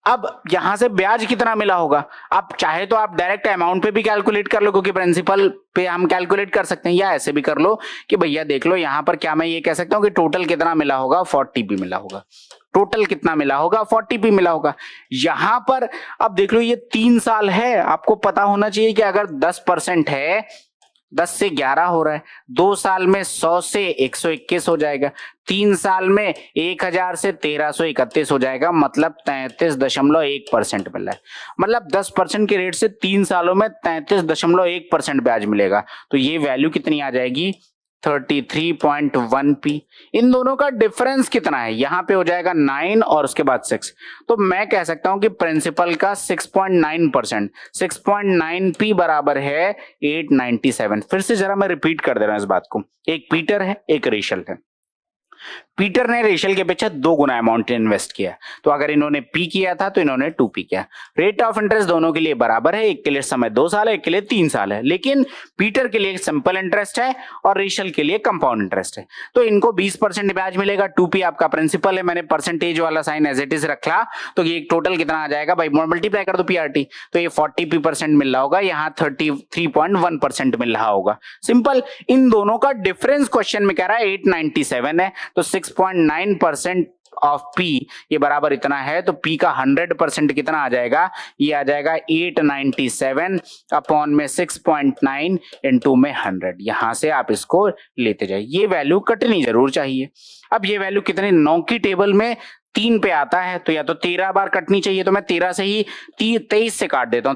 अब यहां से ब्याज कितना मिला होगा? आप चाहे तो आप डायरेक्ट अमाउंट पे भी कैलकुलेट कर लो, क्योंकि प्रिंसिपल पे हम कैलकुलेट कर सकते हैं, या ऐसे भी कर लो कि भैया देख लो यहां पर क्या मैं ये कह सकता हूं कि टोटल कितना मिला होगा? 40p मिला होगा। टोटल कितना मिला होगा? 40p मिला होगा। यहां पर अब देख लो ये 3 साल है, आपको पता होना चाहिए कि अगर 10% है, 10 से 11 हो रहा है, 2 साल में 100 से 121 हो जाएगा, 3 साल में 1000 से 1331 हो जाएगा, मतलब 33.1% मिल रहा है। मतलब 10% के रेट से 3 सालों में 33.1% ब्याज मिलेगा, तो ये वैल्यू कितनी आ जाएगी? 33.1p। इन दोनों का डिफरेंस कितना है? यहां पे हो जाएगा 9 और उसके बाद 6, तो मैं कह सकता हूं कि प्रिंसिपल का 6.9%, 6.9p बराबर है 897। फिर से जरा मैं रिपीट कर दे रहा हूं इस बात को। एक पीटर है, एक रेचल है। पीटर ने रेचल के पीछे 2 गुना अमाउंट इन्वेस्ट किया, तो अगर इन्होंने p किया था तो इन्होंने 2p किया। रेट ऑफ इंटरेस्ट दोनों के लिए बराबर है, एक के लिए समय 2 साल है, एक के लिए 3 साल है, लेकिन पीटर के लिए सिंपल इंटरेस्ट है और रेचल के लिए कंपाउंड इंटरेस्ट है, तो इनको 20% ब्याज मिलेगा। 2p आपका प्रिंसिपल है, मैंने परसेंटेज वाला साइन एज इट इज रखा, तो ये टोटल कितना आ जाएगा भाई? मल्टीप्लाई कर दो PRT, तो ये 40p% मिल रहा होगा, यहाँ 33.1% मिल रहा होगा। सिंपल। इन दोनों का डिफरेंस क्वेश्चन में कह रहा है 897 है, तो 6 6.9% ऑफ P ये बराबर इतना है, तो P का 100% कितना आ जाएगा, ये आ जाएगा 897 अपॉन में 6.9 इंटू में 100। यहां से आप इसको लेते जाइए, ये वैल्यू कटनी जरूर चाहिए। अब ये वैल्यू कितने 9 की टेबल में 3 पे आता है, तो या तो 13 बार कटनी चाहिए, तो मैं 13 से ही 23 से काट देता हूं।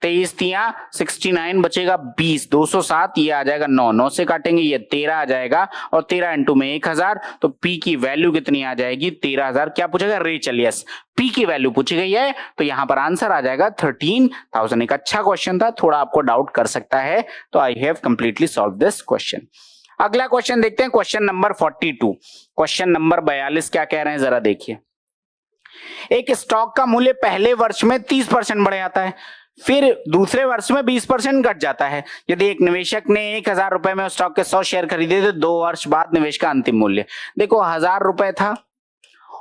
23 तिया 69 बचेगा 20, 207 ये आ जाएगा 9, 9 से काटेंगे ये 13 आ जाएगा, और 13 इंटू में 1000, तो P की वैल्यू कितनी आ जाएगी 13,000। क्या पूछेगा, रेचल, यस P की वैल्यू पूछी गई है, तो यहां पर आंसर आ जाएगा 13,000। एक अच्छा क्वेश्चन था, थोड़ा आपको डाउट कर सकता है, तो I have completely solve this question. अगला क्वेश्चन देखते हैं, क्वेश्चन नंबर 42। क्वेश्चन नंबर 42 क्या कह रहे हैं जरा देखिए। एक स्टॉक का मूल्य पहले वर्ष में 30% बढ़ जाता है, फिर दूसरे वर्ष में 20% घट जाता है। यदि एक निवेशक ने 1,000 रुपए में स्टॉक के 100 शेयर खरीदे, तो 2 वर्ष बाद निवेश का अंतिम मूल्य, देखो 1,000 रुपए था,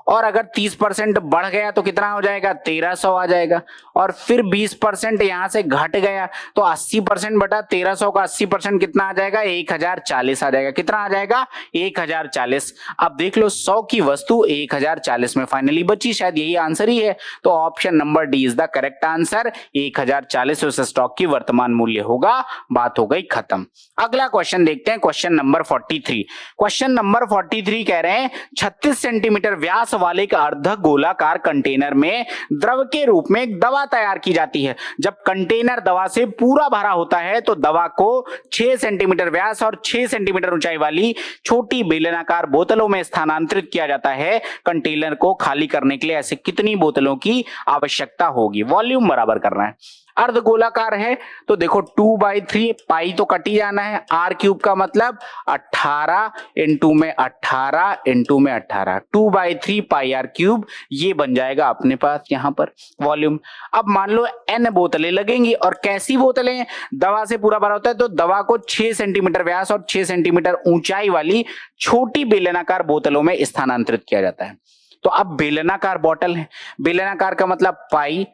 और अगर 30% बढ़ गया तो कितना हो जाएगा, 1,300 आ जाएगा, और फिर 20% यहां से घट गया तो 80% बटा 1,300 का 80% कितना आ जाएगा, 1,040 आ जाएगा। कितना आ जाएगा, 1,040। अब देख लो 100 की वस्तु 1,040 में फाइनली बची, शायद यही आंसर ही है, तो option number D is the correct answer. 1,040 उस स्टॉक की वर्तमान मूल्य होगा, बात हो गई खत्म। अगला क्वेश्चन देखते हैं, क्वेश्चन नंबर 43। क्वेश्चन नंबर 43 कह रहे हैं 36 सेंटीमीटर व्यास वाले एक अर्ध गोलाकार कंटेनर में द्रव के रूप में एक दवा तैयार की जाती है। जब कंटेनर दवा से पूरा भरा होता है, तो दवा को 6 सेंटीमीटर व्यास और 6 सेंटीमीटर ऊंचाई वाली छोटी बेलनाकार बोतलों में स्थानांतरित किया जाता है। कंटेनर को खाली करने के लिए ऐसे कितनी बोतलों की आवश्यकता होगी, वॉल्यूम बराबर करना है। अर्ध गोलाकार है तो देखो 2/3, पाई तो कट ही जाना है, आर क्यूब का मतलब 18 इंटू में 18 इंटू में 18, 2/3 पाई आर क्यूब, ये बन जाएगा अपने पास यहां पर वॉल्यूम। अब मान लो n बोतलें लगेंगी, और कैसी बोतलें, दवा से पूरा भरा होता है तो दवा को 6 सेंटीमीटर व्यास और 6 सेंटीमीटर ऊंचाई वाली छोटी बेलनाकार बोतलों में स्थानांतरित किया जाता है। तो अब बेलनाकार बोतल है, बेलनाकार का मतलब पाई,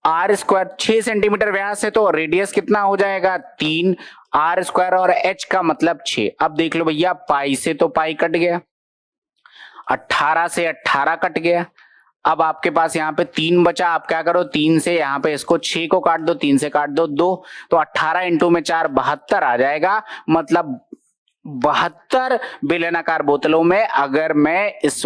आर स्क्वायर 6 सेंटीमीटर व्यास है तो रेडियस कितना हो जाएगा 3 आर स्क्वायर, और एच का मतलब 6। अब देख लो भैया, पाई से तो पाई कट गया, 18 से 18 कट गया, अब आपके पास यहाँ पे 3 बचा। आप क्या करो, 3 से यहाँ पे इसको 6 को काट दो, 3 से काट दो 2, तो 18 इंटू में 4 72 आ जाएगा। मतलब 72 बेलनाकार बोतलों में अगर मैं इस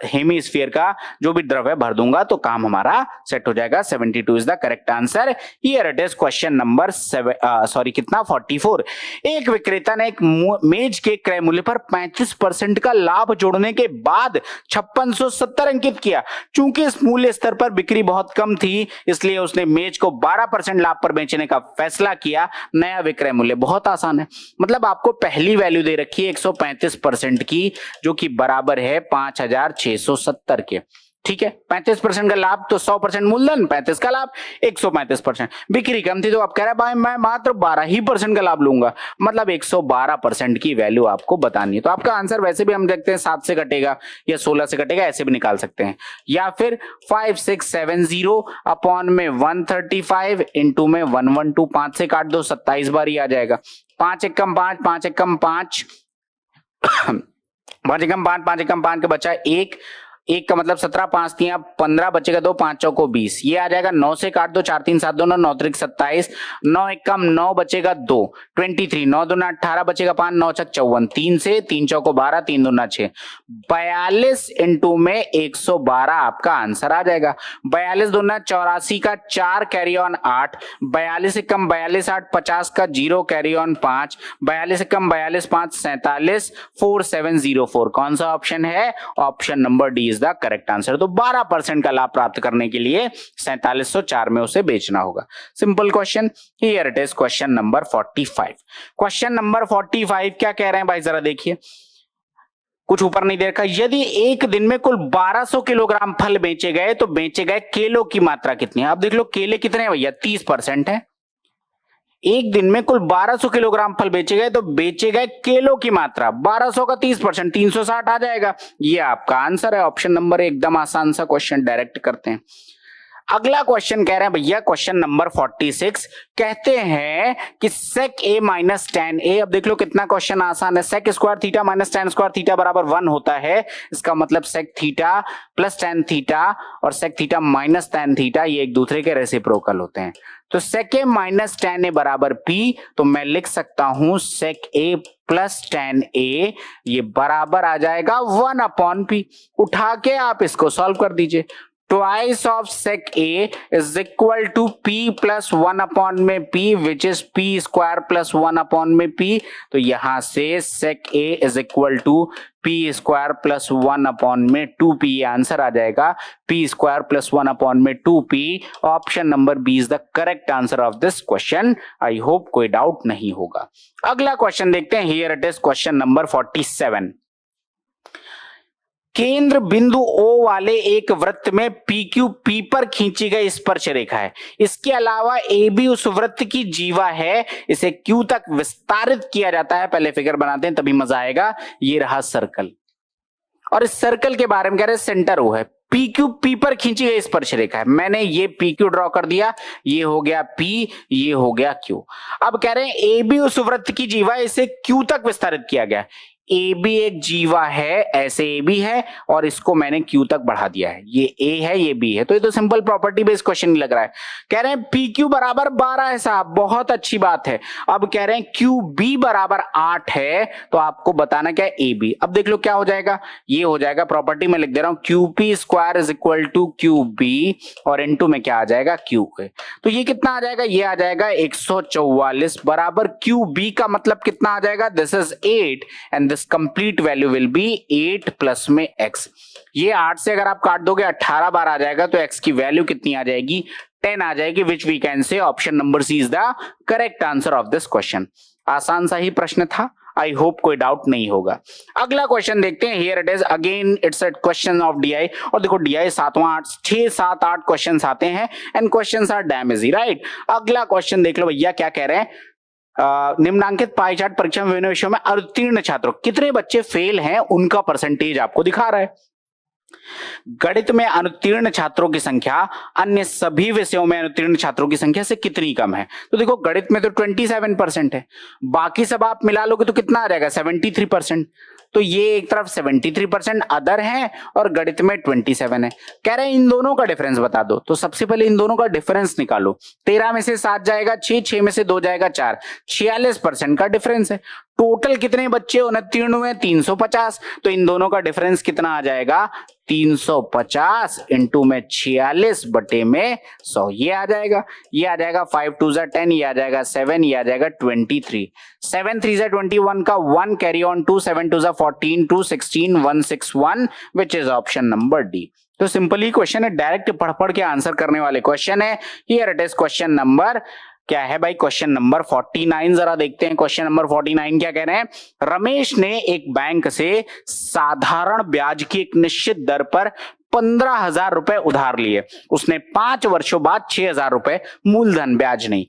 हेमीस्फीयर का जो भी द्रव है भर दूंगा तो काम हमारा सेट हो जाएगा। 72 is the correct answer. Here it is question number 44। एक विक्रेता ने एक मेज के क्रय मूल्य पर 35% का लाभ जोड़ने के बाद 5670 अंकित किया। चूंकि इस मूल्य स्तर पर बिक्री बहुत कम थी, इसलिए उसने मेज को 12% लाभ पर बेचने का फैसला किया। नया विक्रय मूल्य बहुत आसान है, मतलब आपको पहली वैल्यू दे रखी है 135% की, जो कि बराबर है 5,670 के। ठीक है, 35% का लाभ तो 100% मूलधन, 35 का लाभ 135%। बिक्री कम थी तो आप कह रहे हैं भाई मैं मात्र 12% का लाभ लूंगा, मतलब 112% की वैल्यू आपको बतानी है। तो आपका आंसर वैसे भी हम देखते हैं 7 से कटेगा या 16 से कटेगा, ऐसे भी निकाल सकते हैं, या फिर 5670 अपॉन में 135 इंटू में 112, 5 से काट दो 27 बार ही आ जाएगा। 5 एकम 5, 5 एकम 5, 5 एकम 5, 5 एकम 5 के बचा 1 का मतलब 17, 5 तिया 15 बचेगा 2, 5 चौको 20, ये आ जाएगा। 9 से काट दो, 4 3 7 2 9, 9 3 27, 9 एकम 9 बचेगा 2, 23, 9 2 18 बचेगा 5, 9 6 54, 3 से 3 चौको 12, 3 2 6, 42 इंटू में 112 आपका आंसर आ जाएगा। 42 2 84 का 4 कैरी ऑन 8, 42 एकम 42 8 50 का 0 कैरी ऑन 5, 42 एकम 42 5 47 4704। कौन सा ऑप्शन है, option number D the correct answer. तो 12% का लाभ प्राप्त करने के लिए 4704 में उसे बेचना होगा। Simple question. Here it is question number 45। Question number 45 क्या कह रहे हैं भाई, जरा देखिए, कुछ ऊपर नहीं दे रखा। यदि एक दिन में कुल 1200 किलोग्राम फल बेचे गए तो बेचे गए केलों की मात्रा कितनी है। अब देख लो केले कितने हैं भैया, 30% है। एक दिन में कुल 1200 किलोग्राम फल बेचे गए तो बेचे गए केलों की मात्रा 1200 का 30%, 360 आ जाएगा। ये आपका आंसर है, ऑप्शन नंबर एकदम आसान सा क्वेश्चन, डायरेक्ट करते हैं। अगला क्वेश्चन कह रहे हैं भैया, क्वेश्चन नंबर 46 कहते हैं कि sec a minus tan a। अब देख लो कितना क्वेश्चन आसान है। sec square theta minus tan square theta बराबर 1 होता है। इसका मतलब sec theta plus tan theta और sec theta minus tan theta ये एक दूसरे के रेसिप्रोकल होते हैं। तो sec a minus tan a बराबर p, तो मैं लिख सकता हूं sec a plus tan a ये बराबर आ जाएगा 1 अपॉन p। उठा के आप इसको सॉल्व कर दीजिए। Twice of sec a is equal to p plus 1 upon में p which is p square plus 1 upon में p। तो यहां से sec a is equal to p square plus 1 upon में 2p, ये आंसर आ जाएगा p स्क्वायर प्लस 1 अपॉन में 2p। Option number B is the correct answer of this question. I hope कोई डाउट नहीं होगा। अगला क्वेश्चन देखते हैं। Here it is question number 47। केंद्र बिंदु O वाले एक वृत्त में PQ P पर खींची गई स्पर्श रेखा है। इसके अलावा AB उस वृत्त की जीवा है। इसे Q तक विस्तारित किया जाता है। पहले फिगर बनाते हैं तभी मजा आएगा। ये रहा सर्कल और इस सर्कल के बारे में कह रहे हैं सेंटर O है। PQ P पर खींची गई स्पर्श रेखा है। मैंने ये PQ ड्रॉ कर दिया, ये हो गया P, ये हो गया Q। अब कह रहे हैं AB उस वृत्त की जीवा है, इसे Q तक विस्तारित किया गया। AB एक जीवा है, ऐसे AB है और इसको मैंने Q तक बढ़ा दिया है। ये A है, ये B है। तो ये तो सिंपल प्रॉपर्टी बेस्ड क्वेश्चन लग रहा है। कह रहे हैं PQ बराबर 12 है साहब, बहुत अच्छी बात है। अब कह रहे हैं QB बराबर 8 है, तो आपको बताना क्या है AB। अब देख लो क्या हो जाएगा, ये हो जाएगा प्रॉपर्टी में लिख दे रहा हूं QP square is equal to QB और इनटू में क्या आ जाएगा QA। तो ये कितना आ जाएगा, ये आ जाएगा 144 बराबर QB का मतलब कितना आ जाएगा, this is 8 and complete value will be 8 plus में x। ये 8 से अगर आप काट दोगे 18 बार आ जाएगा, तो x की वैल्यू कितनी आ जाएगी, 10 आ जाएगी, which we can say option number C is the correct answer of this question. आसान सा ही प्रश्न था। आई होप कोई डाउट नहीं होगा। अगला क्वेश्चन देखते हैं। Here it is again, it's a question of DI। और देखो DI 6 7 8 क्वेश्चन आते हैं and question are damn easy, right. अगला क्वेश्चन देख लो भैया, क्या कह रहे हैं। निम्नांकित पाई चार्ट परीक्षा में विभिन्न विषयों में उत्तीर्ण छात्रों, कितने बच्चे फेल हैं उनका परसेंटेज आपको दिखा रहा है। गणित में अनुत्तीर्ण छात्रों की संख्या अन्य सभी विषयों में अनुत्तीर्ण छात्रों की संख्या से कितनी कम है। तो देखो गणित में तो 27% है, बाकी सब आप मिला लोगे तो कितना आ जाएगा, 73%। तो ये एक तरफ 73% अदर है और गणित में 27 है। कह रहे हैं इन दोनों का डिफरेंस बता दो। तो सबसे पहले इन दोनों का डिफरेंस निकालो। 13 में से 7 जाएगा 6, 6 में से 2 जाएगा 4, 46% का डिफरेंस है। टोटल कितने बच्चे उत्तीर्ण हुए, 350। तो इन दोनों का डिफरेंस कितना आ जाएगा, 350 इंटू में 46 बटे में 100, ये आ जाएगा। ये आ जाएगा 5 2 10, ये आ जाएगा 7, ये आ जाएगा 23। 7 3 21 का 1 carry on 2, 7 2 14, 2 16, 161 which is option number D. तो सिंपल ही क्वेश्चन है, डायरेक्ट पढ़ पढ़ के आंसर करने वाले क्वेश्चन है। Here it is question number क्या है भाई, क्वेश्चन नंबर 49 जरा देखते हैं। क्वेश्चन नंबर 49 क्या कह रहे हैं। रमेश ने एक बैंक से साधारण ब्याज की एक निश्चित दर पर 15,000 रुपए उधार लिए। उसने 5 वर्षों बाद 6,000 रुपए मूलधन ब्याज नहीं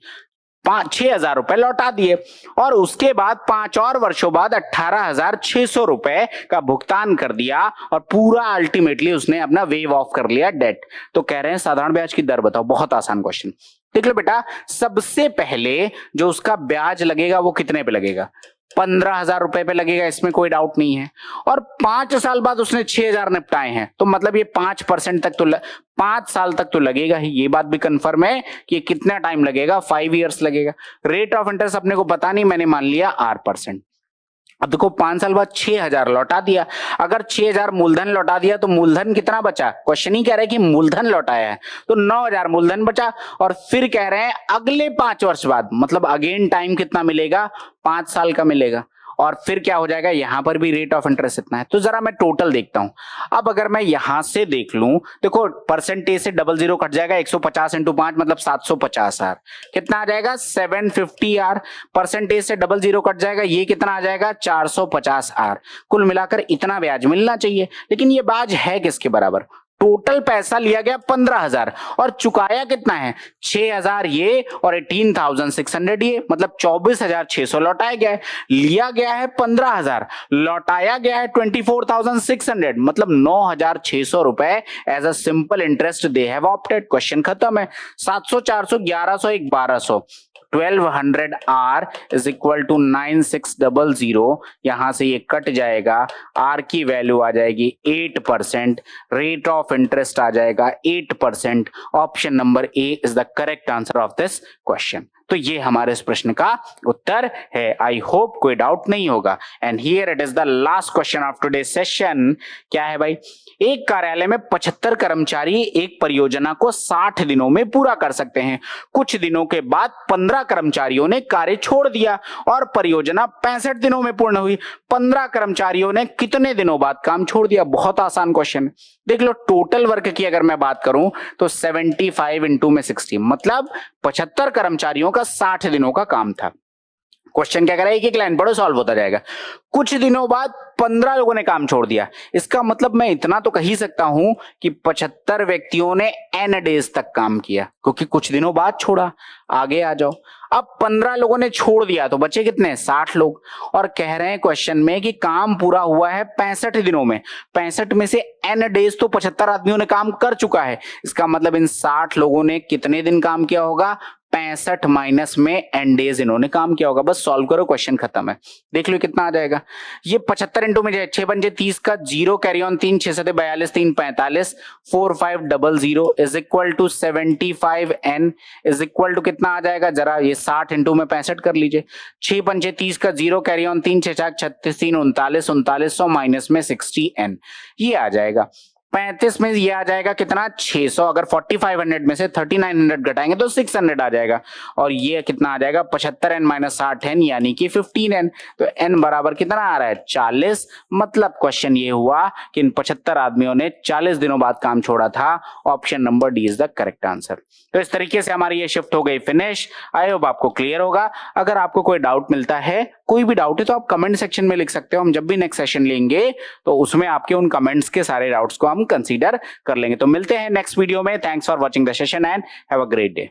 6,000 रुपए लौटा दिए और उसके बाद 5 और वर्षों बाद 18,600 रुपए का भुगतान कर दिया और पूरा अल्टीमेटली उसने अपना वेव ऑफ कर लिया डेट। तो कह रहे हैं साधारण ब्याज की दर बताओ। बहुत आसान क्वेश्चन। देख लो बेटा, सबसे पहले जो उसका ब्याज लगेगा वो कितने पे लगेगा, 15,000 रुपए पे लगेगा, इसमें कोई डाउट नहीं है। और 5 साल बाद उसने 6,000 निपटाए हैं, तो मतलब ये 5% तक तो 5 साल तक तो लगेगा ही। ये बात भी कंफर्म है कि ये कितना टाइम लगेगा, 5 इयर्स लगेगा। रेट ऑफ इंटरेस्ट अपने को पता नहीं, मैंने मान लिया R%। अब देखो 5 साल बाद 6,000 लौटा दिया। अगर 6,000 मूलधन लौटा दिया तो मूलधन कितना बचा, क्वेश्चन ही कह रहे हैं कि मूलधन लौटाया है, तो 9,000 मूलधन बचा। और फिर कह रहे हैं अगले 5 वर्ष बाद, मतलब अगेन टाइम कितना मिलेगा, 5 साल का मिलेगा। और फिर क्या हो जाएगा, यहां पर भी रेट ऑफ इंटरेस्ट इतना है। तो जरा मैं टोटल देखता हूं। अब अगर मैं यहां से देख लूं, देखो परसेंटेज से 00 कट जाएगा, 150 इंटू 5 मतलब 750 आर। कितना आ जाएगा, 750 आर। परसेंटेज से 00 कट जाएगा, ये कितना आ जाएगा, 450 आर। कुल मिलाकर इतना ब्याज मिलना चाहिए। लेकिन ये ब्याज है किसके बराबर, टोटल पैसा लिया गया 15,000 और चुकाया कितना है 6,000 ये और 18,600 ये, मतलब 24,600 लौटाया गया है। लिया गया है 15,000, लौटाया गया है 24,600, मतलब 9,600 रुपए as a simple interest they have opted. Question खत्म है। 700, 400, 1100, 1200, 1200 R इज इक्वल टू 9600। यहां से ये कट जाएगा, R की वैल्यू आ जाएगी 8%, रेट ऑफ इंटरेस्ट आ जाएगा 8%। Option number A is the correct answer of this question. तो ये हमारे इस प्रश्न का उत्तर है। आई होप कोई डाउट नहीं होगा। And here it is the last question of today session. क्या है भाई? एक कार्यालय में 75 कर्मचारी एक परियोजना को 60 दिनों में पूरा कर सकते हैं। कुछ दिनों के बाद 15 कर्मचारियों ने कार्य छोड़ दिया और परियोजना 65 दिनों में पूर्ण हुई। 15 कर्मचारियों ने कितने दिनों बाद काम छोड़ दिया? बहुत आसान क्वेश्चन। देख लो, टोटल वर्क की अगर मैं बात करूं तो 75 इंटू में 60, मतलब 75 कर्मचारियों का 60 दिनों का काम था। क्वेश्चन क्या करा, एक एक लाइन पढ़ो, सॉल्व होता जाएगा। कुछ दिनों बाद 15 लोगों ने काम छोड़ दिया। इसका मतलब मैं इतना तो कह ही सकता हूं कि 75 व्यक्तियों ने n डेज तक काम किया, क्योंकि कुछ दिनों बाद छोड़ा। आगे आ जाओ। अब 15 लोगों ने छोड़ दिया तो बचे कितने? 60 लोग। और कह रहे हैं क्वेश्चन में कि काम पूरा हुआ है 65 दिनों में। 65 में से n डेज तो 75 आदमियों ने काम कर चुका है। इसका मतलब इन 60 लोगों ने कितने दिन काम किया होगा? 65 माइनस में n डेज इन्होंने काम किया होगा। बस सॉल्व करो, क्वेश्चन खत्म है। देख लो कितना आ जाएगा। ये 75 इंटू में 6 पंजे 30 का 0 carry on 3 6 7 42 3 45 4500 is equal to 75n is equal to कितना आ जाएगा? जरा ये 60 इंटू में 65 कर लीजिए। 6 पंजे 30 का 0 कैरी ऑन 3 6 4 36 3 39 3900 माइनस में 60n, ये आ जाएगा। 35 में ये आ जाएगा कितना? 600। अगर 4500 में से 3900 घटाएंगे तो 600 आ जाएगा। और ये कितना आ जाएगा? 75n माइनस 60n यानी कि 15n। तो n बराबर कितना आ रहा है? 40। मतलब क्वेश्चन ये हुआ कि इन 75 आदमियों ने 40 दिनों बाद काम छोड़ा था। Option number D is the correct answer. तो इस तरीके से हमारी ये शिफ्ट हो गई फिनिश। आई होप आपको क्लियर होगा। अगर आपको कोई डाउट मिलता है, कोई भी डाउट है, तो आप कमेंट सेक्शन में लिख सकते हो। हम जब भी नेक्स्ट सेशन लेंगे तो उसमें आपके उन कमेंट्स के सारे डाउट्स को हम कंसीडर कर लेंगे। तो मिलते हैं नेक्स्ट वीडियो में। Thanks for watching the session and have a great day.